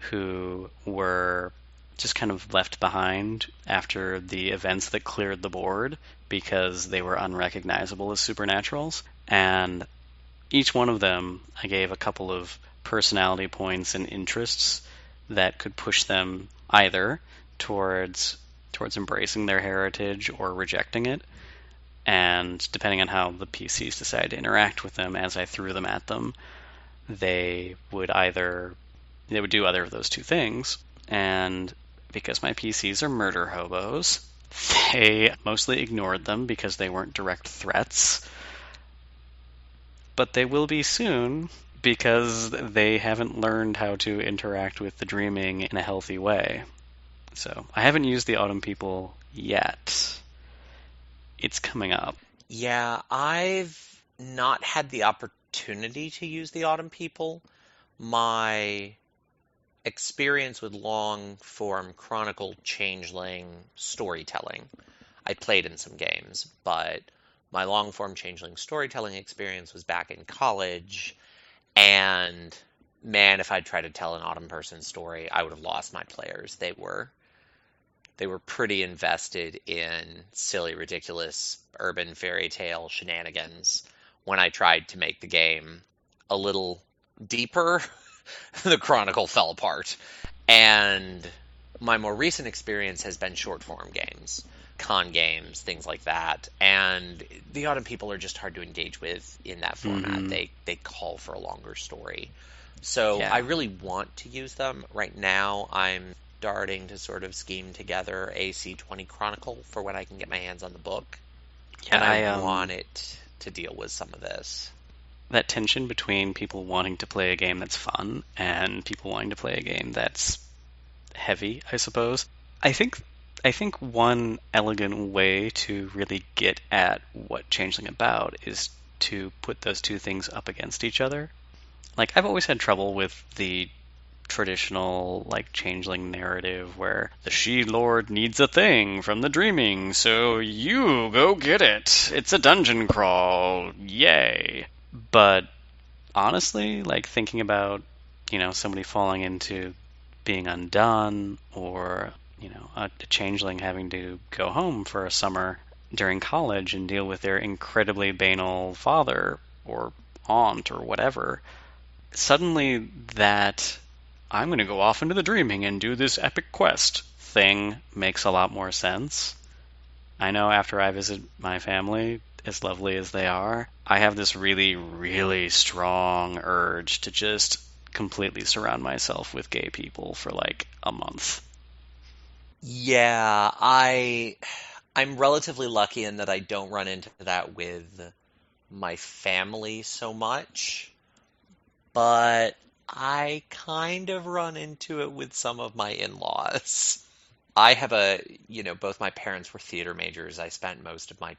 who were just kind of left behind after the events that cleared the board because they were unrecognizable as supernaturals. And each one of them, I gave a couple of personality points and interests that could push them either towards embracing their heritage or rejecting it. And depending on how the PCs decide to interact with them as I threw them at them, they would do either of those two things. And because my PCs are murder hobos, they mostly ignored them because they weren't direct threats. But they will be soon because they haven't learned how to interact with the dreaming in a healthy way. So I haven't used the Autumn People yet. It's coming up. Yeah, I've not had the opportunity to use the Autumn People. My experience with long form Chronicle Changeling storytelling, I played in some games, but my long form Changeling storytelling experience was back in college, and man, if I'd tried to tell an Autumn Person story, I would have lost my players. They were pretty invested in silly, ridiculous urban fairy tale shenanigans. When I tried to make the game a little deeper, the Chronicle fell apart. And my more recent experience has been short form games, con games, things like that. And the Autumn People are just hard to engage with in that format. Mm-hmm. They call for a longer story. So Yeah. I really want to use them. Right now, I'm starting to sort of scheme together a C20 Chronicle for when I can get my hands on the book. Yeah, And I want it to deal with some of this. that tension between people wanting to play a game that's fun and people wanting to play a game that's heavy, I suppose. I think one elegant way to really get at what Changeling about is to put those two things up against each other. Like, I've always had trouble with the traditional like changeling narrative where the she lord needs a thing from the dreaming, so you go get it. It's a dungeon crawl. Yay. But honestly, like thinking about, somebody falling into being undone or, a changeling having to go home for a summer during college and deal with their incredibly banal father or aunt or whatever, suddenly that I'm going to go off into the dreaming and do this epic quest thing makes a lot more sense. I know after I visit my family, as lovely as they are, I have this really, really strong urge to just completely surround myself with gay people for like a month. Yeah, I'm relatively lucky in that I don't run into that with my family so much, but I kind of run into it with some of my in-laws. I have both my parents were theater majors. I spent most of my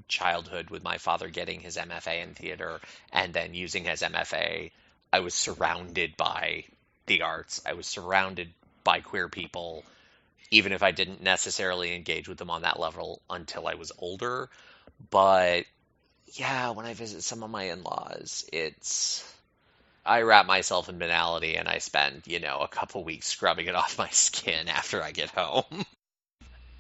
childhood with my father getting his MFA in theater and then using his MFA. I was surrounded by the arts. I was surrounded by queer people, even if I didn't necessarily engage with them on that level until I was older. But yeah, when I visit some of my in-laws, I wrap myself in banality and I spend, a couple weeks scrubbing it off my skin after I get home.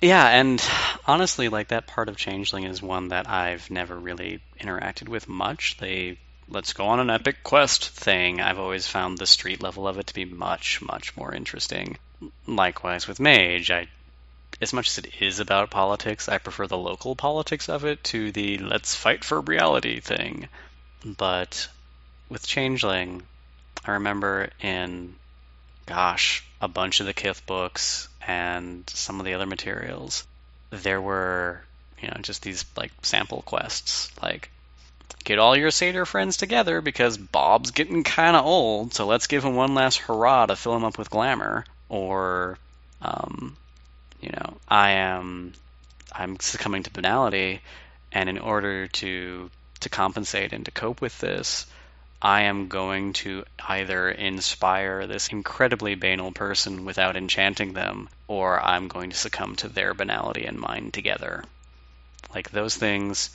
Yeah, and honestly, like that part of Changeling is one that I've never really interacted with much. They let's go on an epic quest thing. I've always found the street level of it to be much, much more interesting. Likewise with Mage, as much as it is about politics, I prefer the local politics of it to the let's fight for reality thing. But with Changeling, I remember in, gosh, a bunch of the Kith books and some of the other materials, there were, just these like sample quests, like get all your satyr friends together because Bob's getting kind of old, so let's give him one last hurrah to fill him up with glamour. Or, um, I'm succumbing to banality, and in order to compensate and to cope with this, I am going to either inspire this incredibly banal person without enchanting them, or I'm going to succumb to their banality and mine together. Like those things,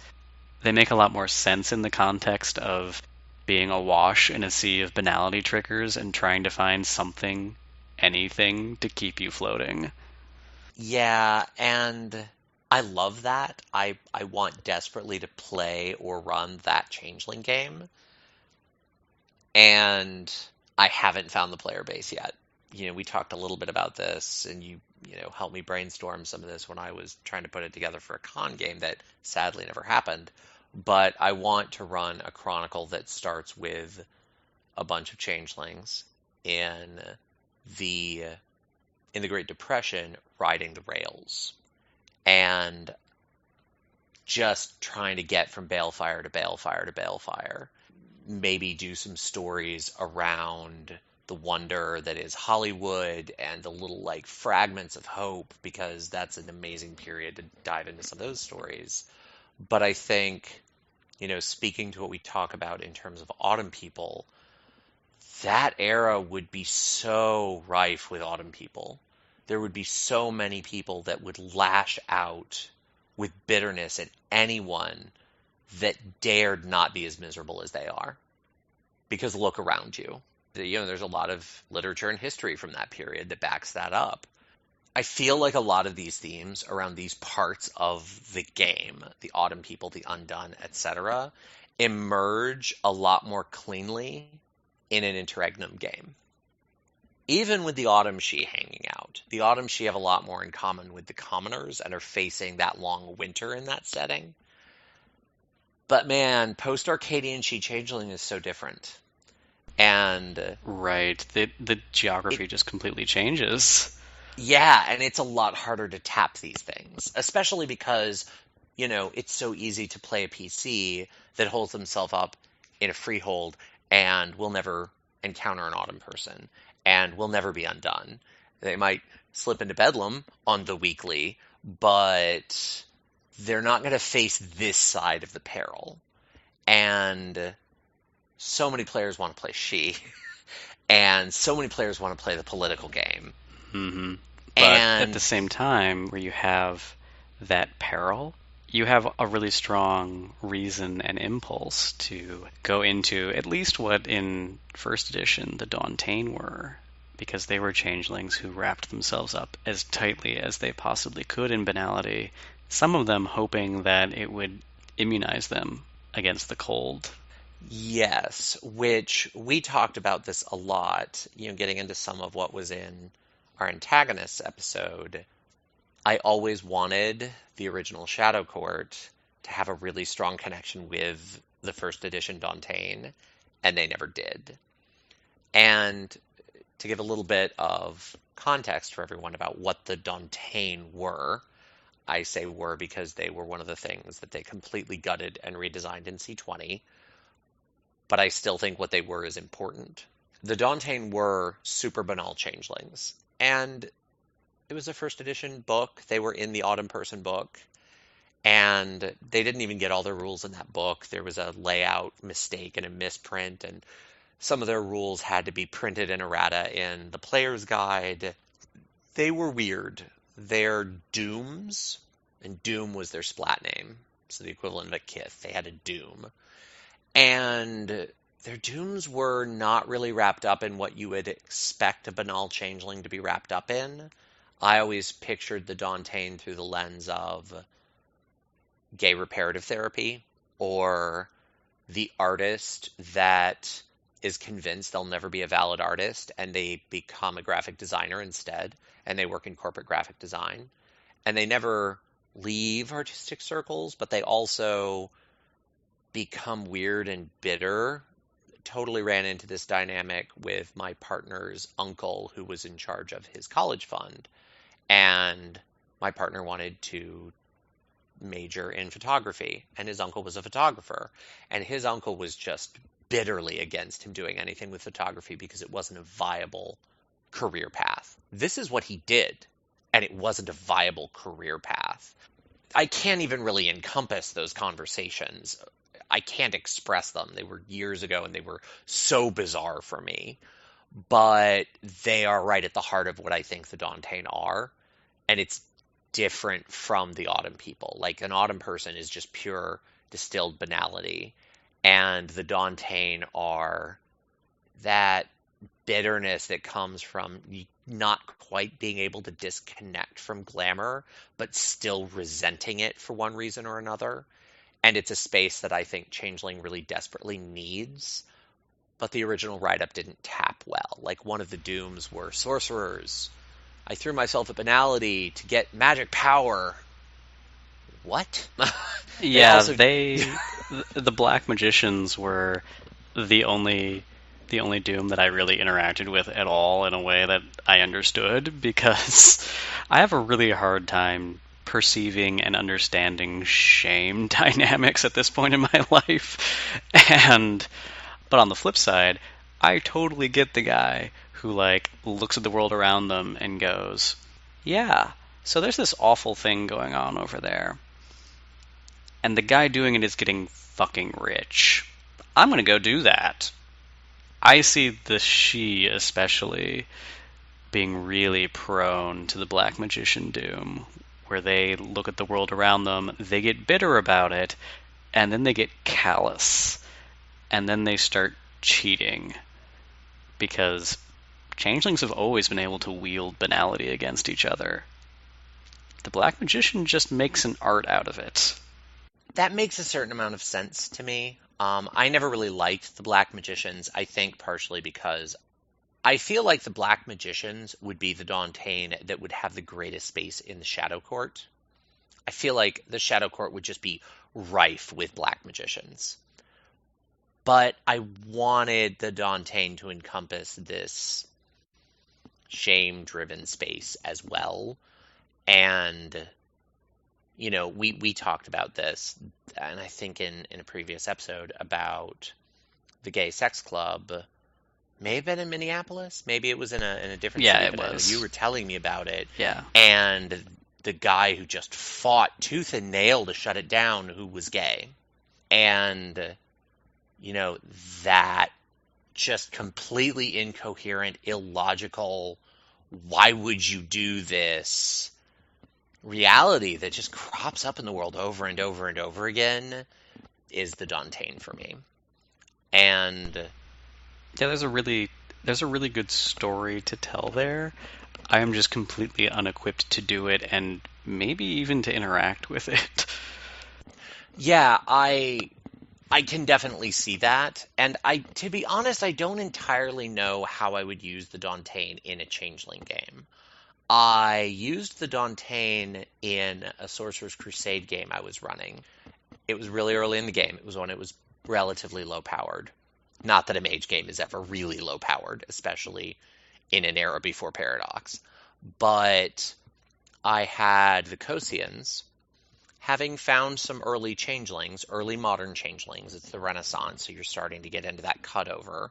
they make a lot more sense in the context of being awash in a sea of banality triggers and trying to find something, anything, to keep you floating. Yeah, and I love that. I want desperately to play or run that Changeling game, and I haven't found the player base yet. We talked a little bit about this, and you helped me brainstorm some of this when I was trying to put it together for a con game that sadly never happened. But I want to run a chronicle that starts with a bunch of changelings in the in the Great Depression riding the rails and just trying to get from balefire to balefire to balefire. Maybe do some stories around the wonder that is Hollywood and the little like fragments of hope, because that's an amazing period to dive into some of those stories. But I think, speaking to what we talk about in terms of Autumn People, that era would be so rife with Autumn People. There would be so many people that would lash out with bitterness at anyone that dared not be as miserable as they are. Because look around you. There's a lot of literature and history from that period that backs that up. I feel like a lot of these themes around these parts of the game, the Autumn People, the Undone, etc., emerge a lot more cleanly in an interregnum game. Even with the Autumn She hanging out, the Autumn She have a lot more in common with the commoners and are facing that long winter in that setting. But man, post-Arcadian She Changeling is so different. And Right. The it, geography just completely changes. yeah, and it's a lot harder to tap these things, especially because, it's so easy to play a PC that holds themselves up in a freehold and will never encounter an autumn person and will never be undone. They might slip into Bedlam on the weekly, but they're not going to face this side of the peril. And so many players want to play She. And so many players want to play the political game. Hmm. But at the And same time, where you have that peril, you have a really strong reason and impulse to go into at least what in first edition the Dauntain were, because they were changelings who wrapped themselves up as tightly as they possibly could in banality, some of them hoping that it would immunize them against the cold. yes, which we talked about this a lot, getting into some of what was in our antagonists episode. I always wanted the original Shadow Court to have a really strong connection with the first edition Dauntain, and they never did. And to give a little bit of context for everyone about what the Dauntain were, I say were because they were one of the things that they completely gutted and redesigned in C20, but I still think what they were is important. The Dauntain were super banal changelings, and it was a first edition book. They were in the Autumn Person book, and they didn't even get all their rules in that book. There was a layout mistake and a misprint, and some of their rules had to be printed in errata in the player's guide. They were weird. Their dooms, and Doom was their splat name, so the equivalent of a Kith. They had a Doom. And their dooms were not really wrapped up in what you would expect a banal changeling to be wrapped up in. I always pictured the Dauntain through the lens of gay reparative therapy, or the artist that is convinced they'll never be a valid artist and they become a graphic designer instead, and they work in corporate graphic design. And they never leave artistic circles, but they also become weird and bitter. Totally ran into this dynamic with my partner's uncle, who was in charge of his college fund. And my partner wanted to major in photography, and his uncle was a photographer. And his uncle was just bitterly against him doing anything with photography because it wasn't a viable career path. This is what he did, and it wasn't a viable career path. I can't even really encompass those conversations. I can't express them. They were years ago and they were so bizarre for me. But they are right at the heart of what I think the Dauntain are. And it's different from the Autumn people. Like an Autumn person is just pure distilled banality. And the Dauntain are that bitterness that comes from not quite being able to disconnect from glamour, but still resenting it for one reason or another. And it's a space that I think Changeling really desperately needs, but the original write-up didn't tap well. Like one of the dooms were sorcerers. I threw myself at banality to get magic power. What? They Yeah, also the black magicians were the only the only Doom that I really interacted with at all in a way that I understood, because I have a really hard time perceiving and understanding shame dynamics at this point in my life. And but on the flip side, I totally get the guy who like looks at the world around them and goes, "Yeah, so there's this awful thing going on over there, and the guy doing it is getting fucking rich. I'm gonna go do that." I see the she especially being really prone to the black magician doom, where they look at the world around them, they get bitter about it, and then they get callous, and then they start cheating, because changelings have always been able to wield banality against each other. The black magician just makes an art out of it. that makes a certain amount of sense to me. I never really liked the Black Magicians, I think partially because I feel like the Black Magicians would be the Dauntain that would have the greatest space in the Shadow Court. I feel like the Shadow Court would just be rife with Black Magicians. But I wanted the Dauntain to encompass this shame-driven space as well. And we talked about this, and I think in a previous episode about the gay sex club. May have been in Minneapolis. Maybe it was in a different Yeah, city, it but I know was. you were telling me about it. Yeah. And the guy who just fought tooth and nail to shut it down, who was gay. And, that just completely incoherent, illogical, why would you do this reality that just crops up in the world over and over and over again is the Dantean for me. And Yeah, there's a really good story to tell there. I am just completely unequipped to do it and maybe even to interact with it. yeah, I can definitely see that. And to be honest, I don't entirely know how I would use the Dantean in a Changeling game. I used the Dantean in a Sorcerer's Crusade game I was running. It was really early in the game. It was when it was relatively low powered. Not that a mage game is ever really low powered, especially in an era before Paradox. But I had the Kosians, having found some early changelings, early modern changelings. It's the Renaissance, so you're starting to get into that cutover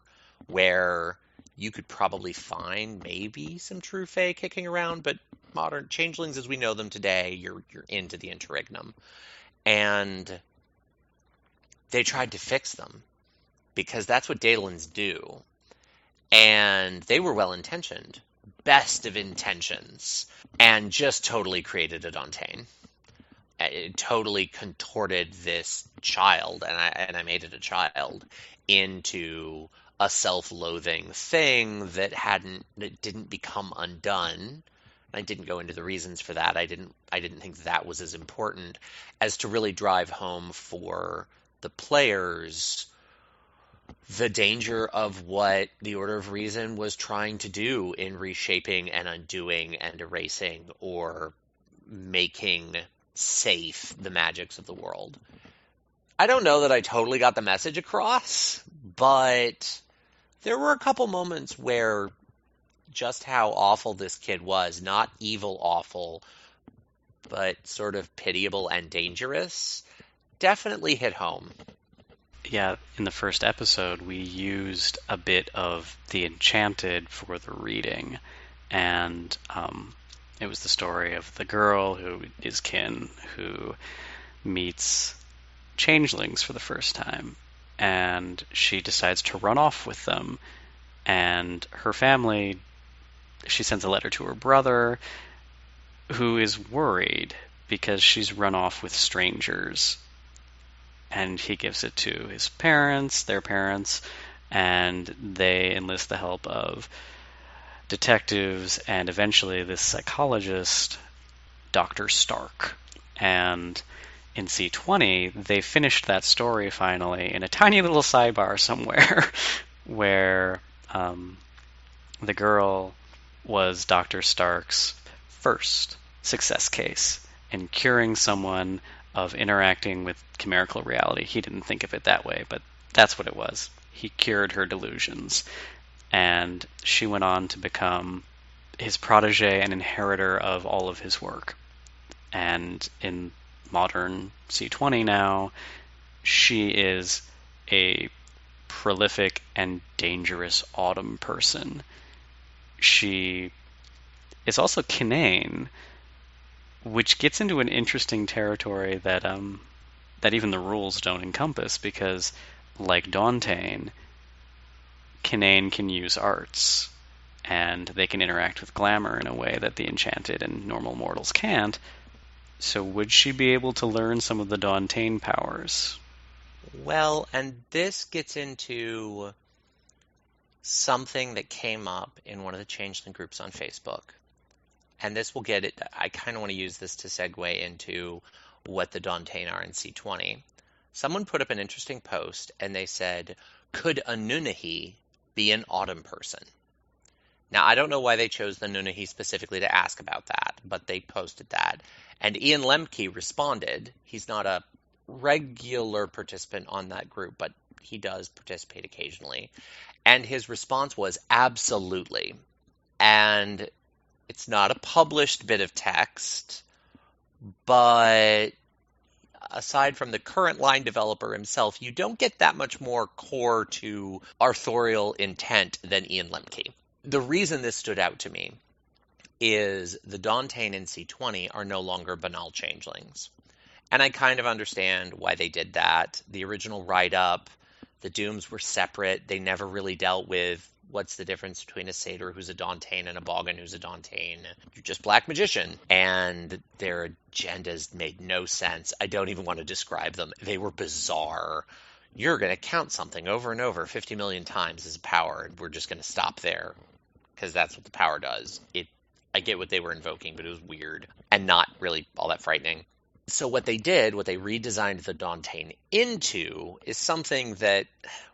where you could probably find maybe some true fae kicking around, but modern changelings as we know them today, you're into the interregnum. And they tried to fix them because that's what deLints do. And they were well intentioned, best of intentions, and just totally created a Dantean. It totally contorted this child, and I made it a child, into a self-loathing thing that didn't become undone. I didn't go into the reasons for that. I didn't think that was as important as to really drive home for the players the danger of what the Order of Reason was trying to do in reshaping and undoing and erasing or making safe the magics of the world. I don't know that I totally got the message across, but there were a couple moments where just how awful this kid was, not evil awful, but sort of pitiable and dangerous, definitely hit home. Yeah, in the first episode, we used a bit of The Enchanted for the reading, and it was the story of the girl who is kin who meets changelings for the first time, and she decides to run off with them. And her family, she sends a letter to her brother, who is worried because she's run off with strangers. And he gives it to his parents, their parents, and they enlist the help of detectives and eventually this psychologist, Dr. Stark. And in C20, they finished that story finally in a tiny little sidebar somewhere where the girl was Dr. Stark's first success case in curing someone of interacting with chimerical reality. He didn't think of it that way, but that's what it was. He cured her delusions. And she went on to become his protege and inheritor of all of his work. And in modern C20 now, she is a prolific and dangerous autumn person. She is also Kinane, which gets into an interesting territory that even the rules don't encompass, because like Dauntain, Kinane can use arts, and they can interact with glamour in a way that the enchanted and normal mortals can't. So would she be able to learn some of the Dauntain powers? Well, and this gets into something that came up in one of the Changeling groups on Facebook. And this will get it. I kind of want to use this to segue into what the Dauntain are in C20. Someone put up an interesting post and they said, could a Nunnehi be an autumn person? Now, I don't know why they chose the Nunnehi specifically to ask about that, but they posted that. And Ian Lemke responded. He's not a regular participant on that group, but he does participate occasionally. And his response was absolutely. And it's not a published bit of text, but aside from the current line developer himself, you don't get that much more core to authorial intent than Ian Lemke. The reason this stood out to me is the Dauntain in C20 are no longer banal changelings. And I kind of understand why they did that. The original write-up The Dooms were separate. They never really dealt with what's the difference between a satyr who's a Dantean and a Boggin who's a Dantean. You're just black magician. And their agendas made no sense. I don't even want to describe them. They were bizarre. You're going to count something over and over 50 million times as a power, and we're just going to stop there because that's what the power does. I get what they were invoking, but it was weird and not really all that frightening. So what they redesigned the Dantean into is something that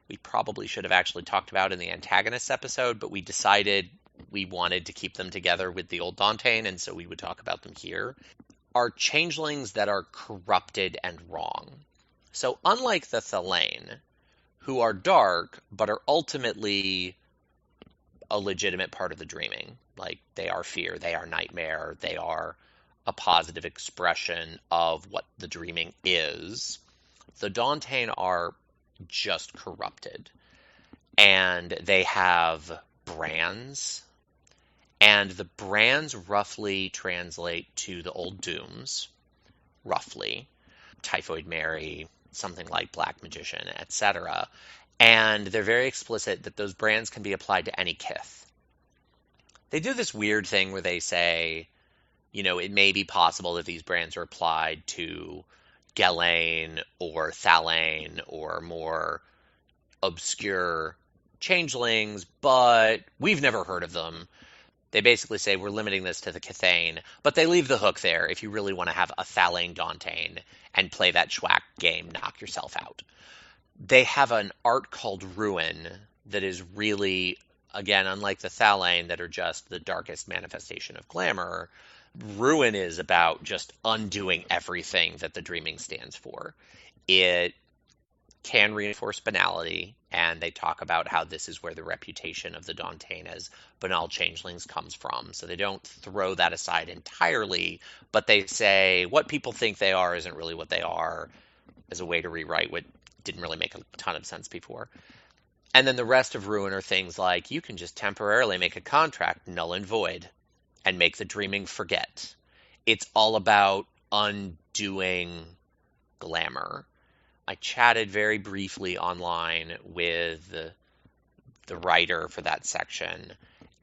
we probably should have actually talked about in the antagonists episode, but we decided we wanted to keep them together with the old Dantean, and so we would talk about them here, are changelings that are corrupted and wrong. So unlike the Thalain, who are dark, but are ultimately a legitimate part of the dreaming, like they are fear, they are nightmare, they are a positive expression of what the dreaming is, the Dantean are just corrupted. And they have brands, and the brands roughly translate to the old Dooms, roughly. Typhoid Mary, something like Black Magician, etc. And they're very explicit that those brands can be applied to any kith. They do this weird thing where they say, it may be possible that these brands are applied to Ghislaine or Thalain or more obscure changelings, but we've never heard of them. They basically say we're limiting this to the Kithain, but they leave the hook there if you really want to have a Thalain Dantean and play that schwack game, knock yourself out. They have an art called Ruin that is really, again, unlike the Thalain that are just the darkest manifestation of glamour, Ruin is about just undoing everything that the dreaming stands for. It can reinforce banality, and they talk about how this is where the reputation of the Dantean as banal changelings comes from. So they don't throw that aside entirely, but they say what people think they are isn't really what they are, as a way to rewrite what didn't really make a ton of sense before. And then the rest of Ruin are things like you can just temporarily make a contract null and void and make the dreaming forget. It's all about undoing glamour. I chatted very briefly online with the writer for that section,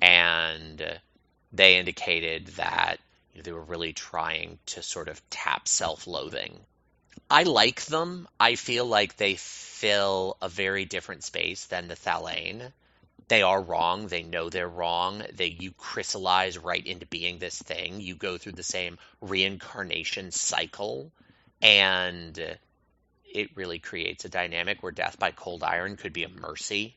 and they indicated that they were really trying to sort of tap self-loathing. I like them. I feel like they fill a very different space than the Thalain. They are wrong. They know they're wrong. You crystallize right into being this thing. You go through the same reincarnation cycle, and it really creates a dynamic where death by cold iron could be a mercy.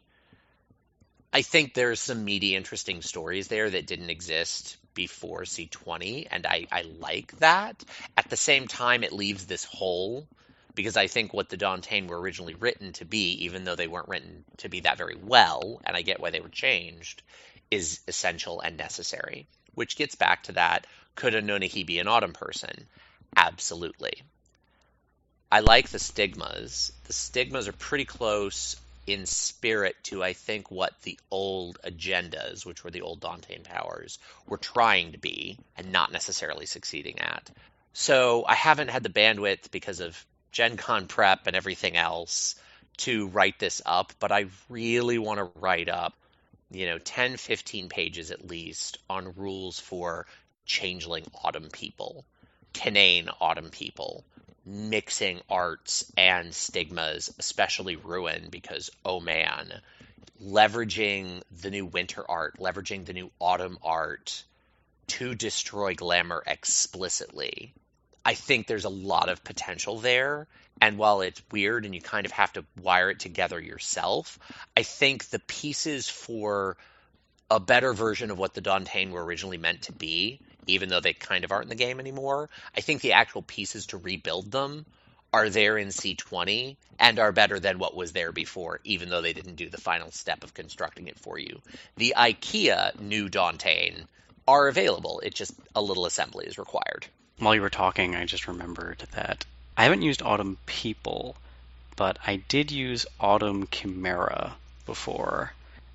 I think there's some meaty, interesting stories there that didn't exist before C20, and I like that. At the same time, it leaves this hole, because I think what the Dantean were originally written to be, even though they weren't written to be that very well, and I get why they were changed, is essential and necessary. Which gets back to that, could a Nunnehi be an autumn person? Absolutely. I like the stigmas. The stigmas are pretty close in spirit to, I think, what the old agendas, which were the old Dantean powers, were trying to be and not necessarily succeeding at. So I haven't had the bandwidth because of Gen Con prep and everything else to write this up, but I really want to write up, 10, 15 pages at least on rules for changeling autumn people, Canaan autumn people, mixing arts and stigmas, especially Ruin, because, oh man, leveraging the new winter art, leveraging the new autumn art to destroy glamour explicitly. I think there's a lot of potential there, and while it's weird and you kind of have to wire it together yourself, I think the pieces for a better version of what the Dantean were originally meant to be, even though they kind of aren't in the game anymore, I think the actual pieces to rebuild them are there in C20 and are better than what was there before, even though they didn't do the final step of constructing it for you. The IKEA new Dantean are available. It's just a little assembly is required. While you were talking, I just remembered that I haven't used Autumn People, but I did use Autumn Chimera before.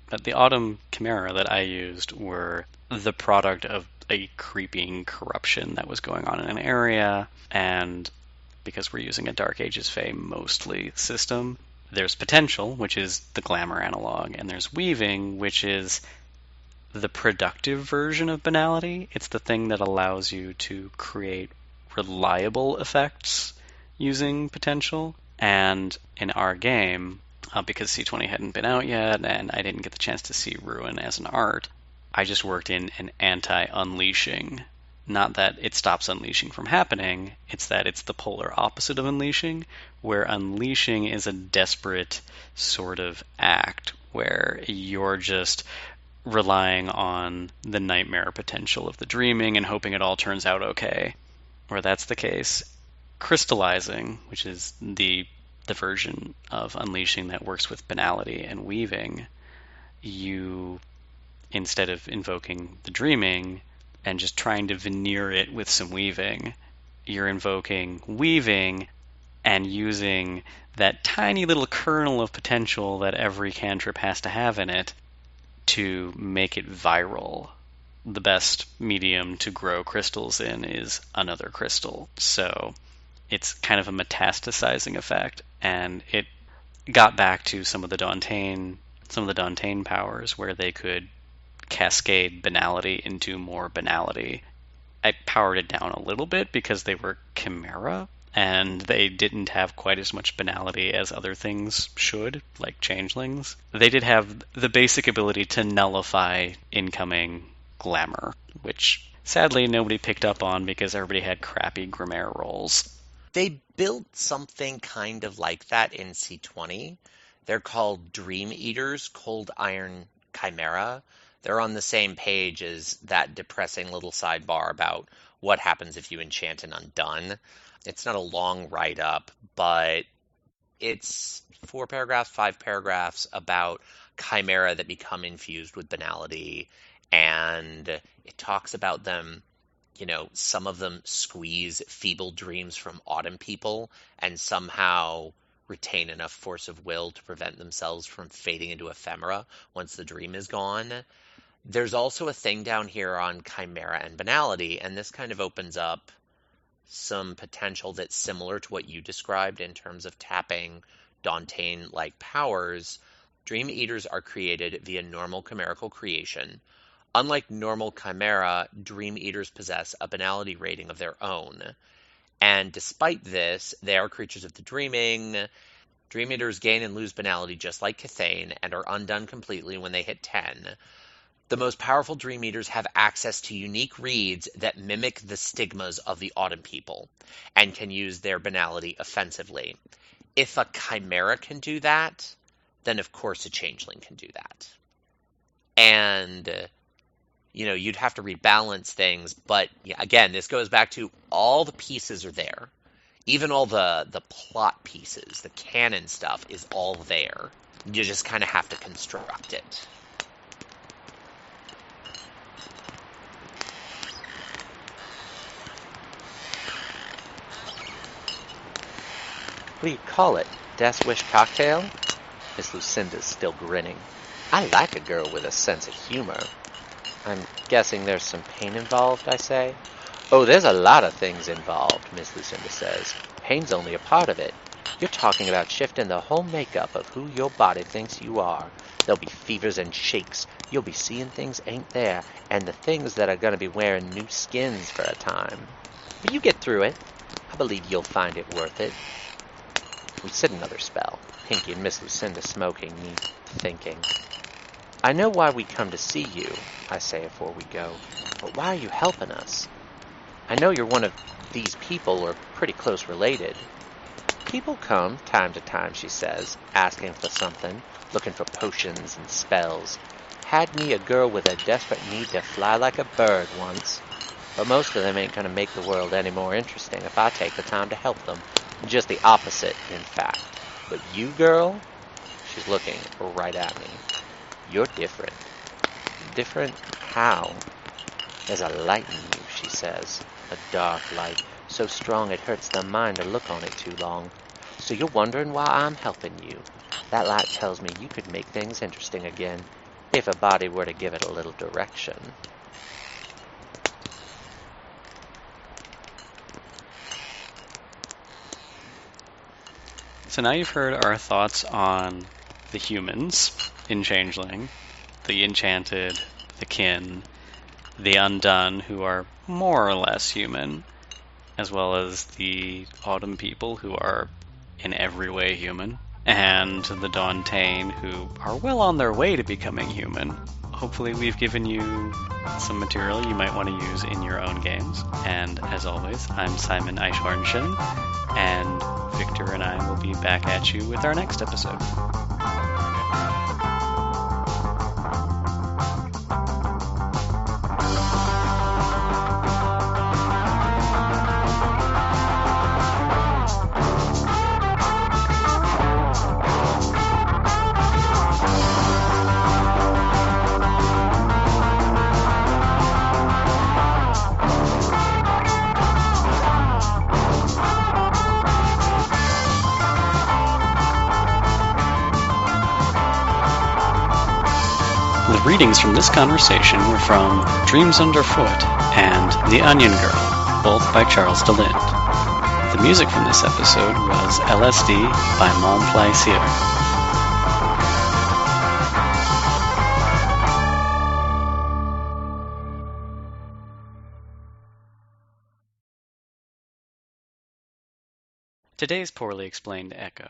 But the Autumn Chimera that I used were the product of a creeping corruption that was going on in an area, and because we're using a Dark Ages Fae mostly system, There's potential, which is the glamour analog, and there's weaving, which is the productive version of banality. It's the thing that allows you to create reliable effects using potential. And in our game, because C20 hadn't been out yet, and I didn't get the chance to see Ruin as an art, I just worked in an anti-unleashing. Not that it stops unleashing from happening, it's that it's the polar opposite of unleashing, where unleashing is a desperate sort of act, where you're just relying on the nightmare potential of the dreaming and hoping it all turns out okay. Where that's the case, crystallizing, which is the version of unleashing that works with banality and weaving, you, instead of invoking the dreaming and just trying to veneer it with some weaving, you're invoking weaving and using that tiny little kernel of potential that every cantrip has to have in it to make it viral. The best medium to grow crystals in is another crystal. So it's kind of a metastasizing effect, and it got back to some of the Dantean powers where they could cascade banality into more banality. I powered it down a little bit because they were chimera, and they didn't have quite as much banality as other things should, like changelings. They did have the basic ability to nullify incoming glamour, which sadly nobody picked up on because everybody had crappy Grimaire rolls. They built something kind of like that in C20. They're called Dream Eaters, Cold Iron Chimera. They're on the same page as that depressing little sidebar about what happens if you enchant an undone. It's not a long write-up, but it's 4 paragraphs, 5 paragraphs about chimera that become infused with banality, and it talks about them. Some of them squeeze feeble dreams from autumn people and somehow retain enough force of will to prevent themselves from fading into ephemera once the dream is gone. There's also a thing down here on chimera and banality, and this kind of opens up some potential that's similar to what you described in terms of tapping Dantean-like powers. Dream Eaters are created via normal chimerical creation. Unlike normal chimera, Dream Eaters possess a banality rating of their own. And despite this, they are creatures of the dreaming. Dream Eaters gain and lose banality just like Cathane and are undone completely when they hit 10. The most powerful Dream Eaters have access to unique reeds that mimic the stigmas of the Autumn people and can use their banality offensively. If a chimera can do that, then of course a changeling can do that. And you'd have to rebalance things, but again, this goes back to all the pieces are there. Even all the plot pieces, the canon stuff is all there. You just kind of have to construct it. What do you call it? Death's Wish cocktail? Miss Lucinda's still grinning. I like a girl with a sense of humor. I'm guessing there's some pain involved, I say. Oh, there's a lot of things involved, Miss Lucinda says. Pain's only a part of it. You're talking about shifting the whole makeup of who your body thinks you are. There'll be fevers and shakes. You'll be seeing things ain't there, and the things that are going to be wearing new skins for a time. But you get through it. I believe you'll find it worth it. We sit another spell, Pinky and Miss Lucinda smoking, me thinking. I know why we come to see you, I say before we go, but why are you helping us? I know you're one of these people or pretty close related. People come time to time, she says, asking for something, looking for potions and spells. Had me a girl with a desperate need to fly like a bird once. But most of them ain't going to make the world any more interesting if I take the time to help them. Just the opposite, in fact. But you, girl? She's looking right at me. You're different. Different how? There's a light in you, she says. A dark light, so strong it hurts the mind to look on it too long. So you're wondering why I'm helping you. That light tells me you could make things interesting again, if a body were to give it a little direction. So now you've heard our thoughts on the humans in Changeling, the enchanted, the kin, the undone, who are more or less human, as well as the autumn people, who are in every way human, and the Dauntain, who are well on their way to becoming human. Hopefully we've given you some material you might want to use in your own games. And as always, I'm Simon Eichhornchen, and Victor and I will be back at you with our next episode. The readings from this conversation were from Dreams Underfoot and The Onion Girl, both by Charles deLint. The music from this episode was LSD by Mon Plaisir. Today's poorly explained echo.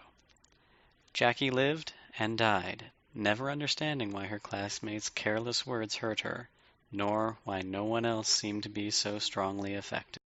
Jackie lived and died, never understanding why her classmates' careless words hurt her, nor why no one else seemed to be so strongly affected.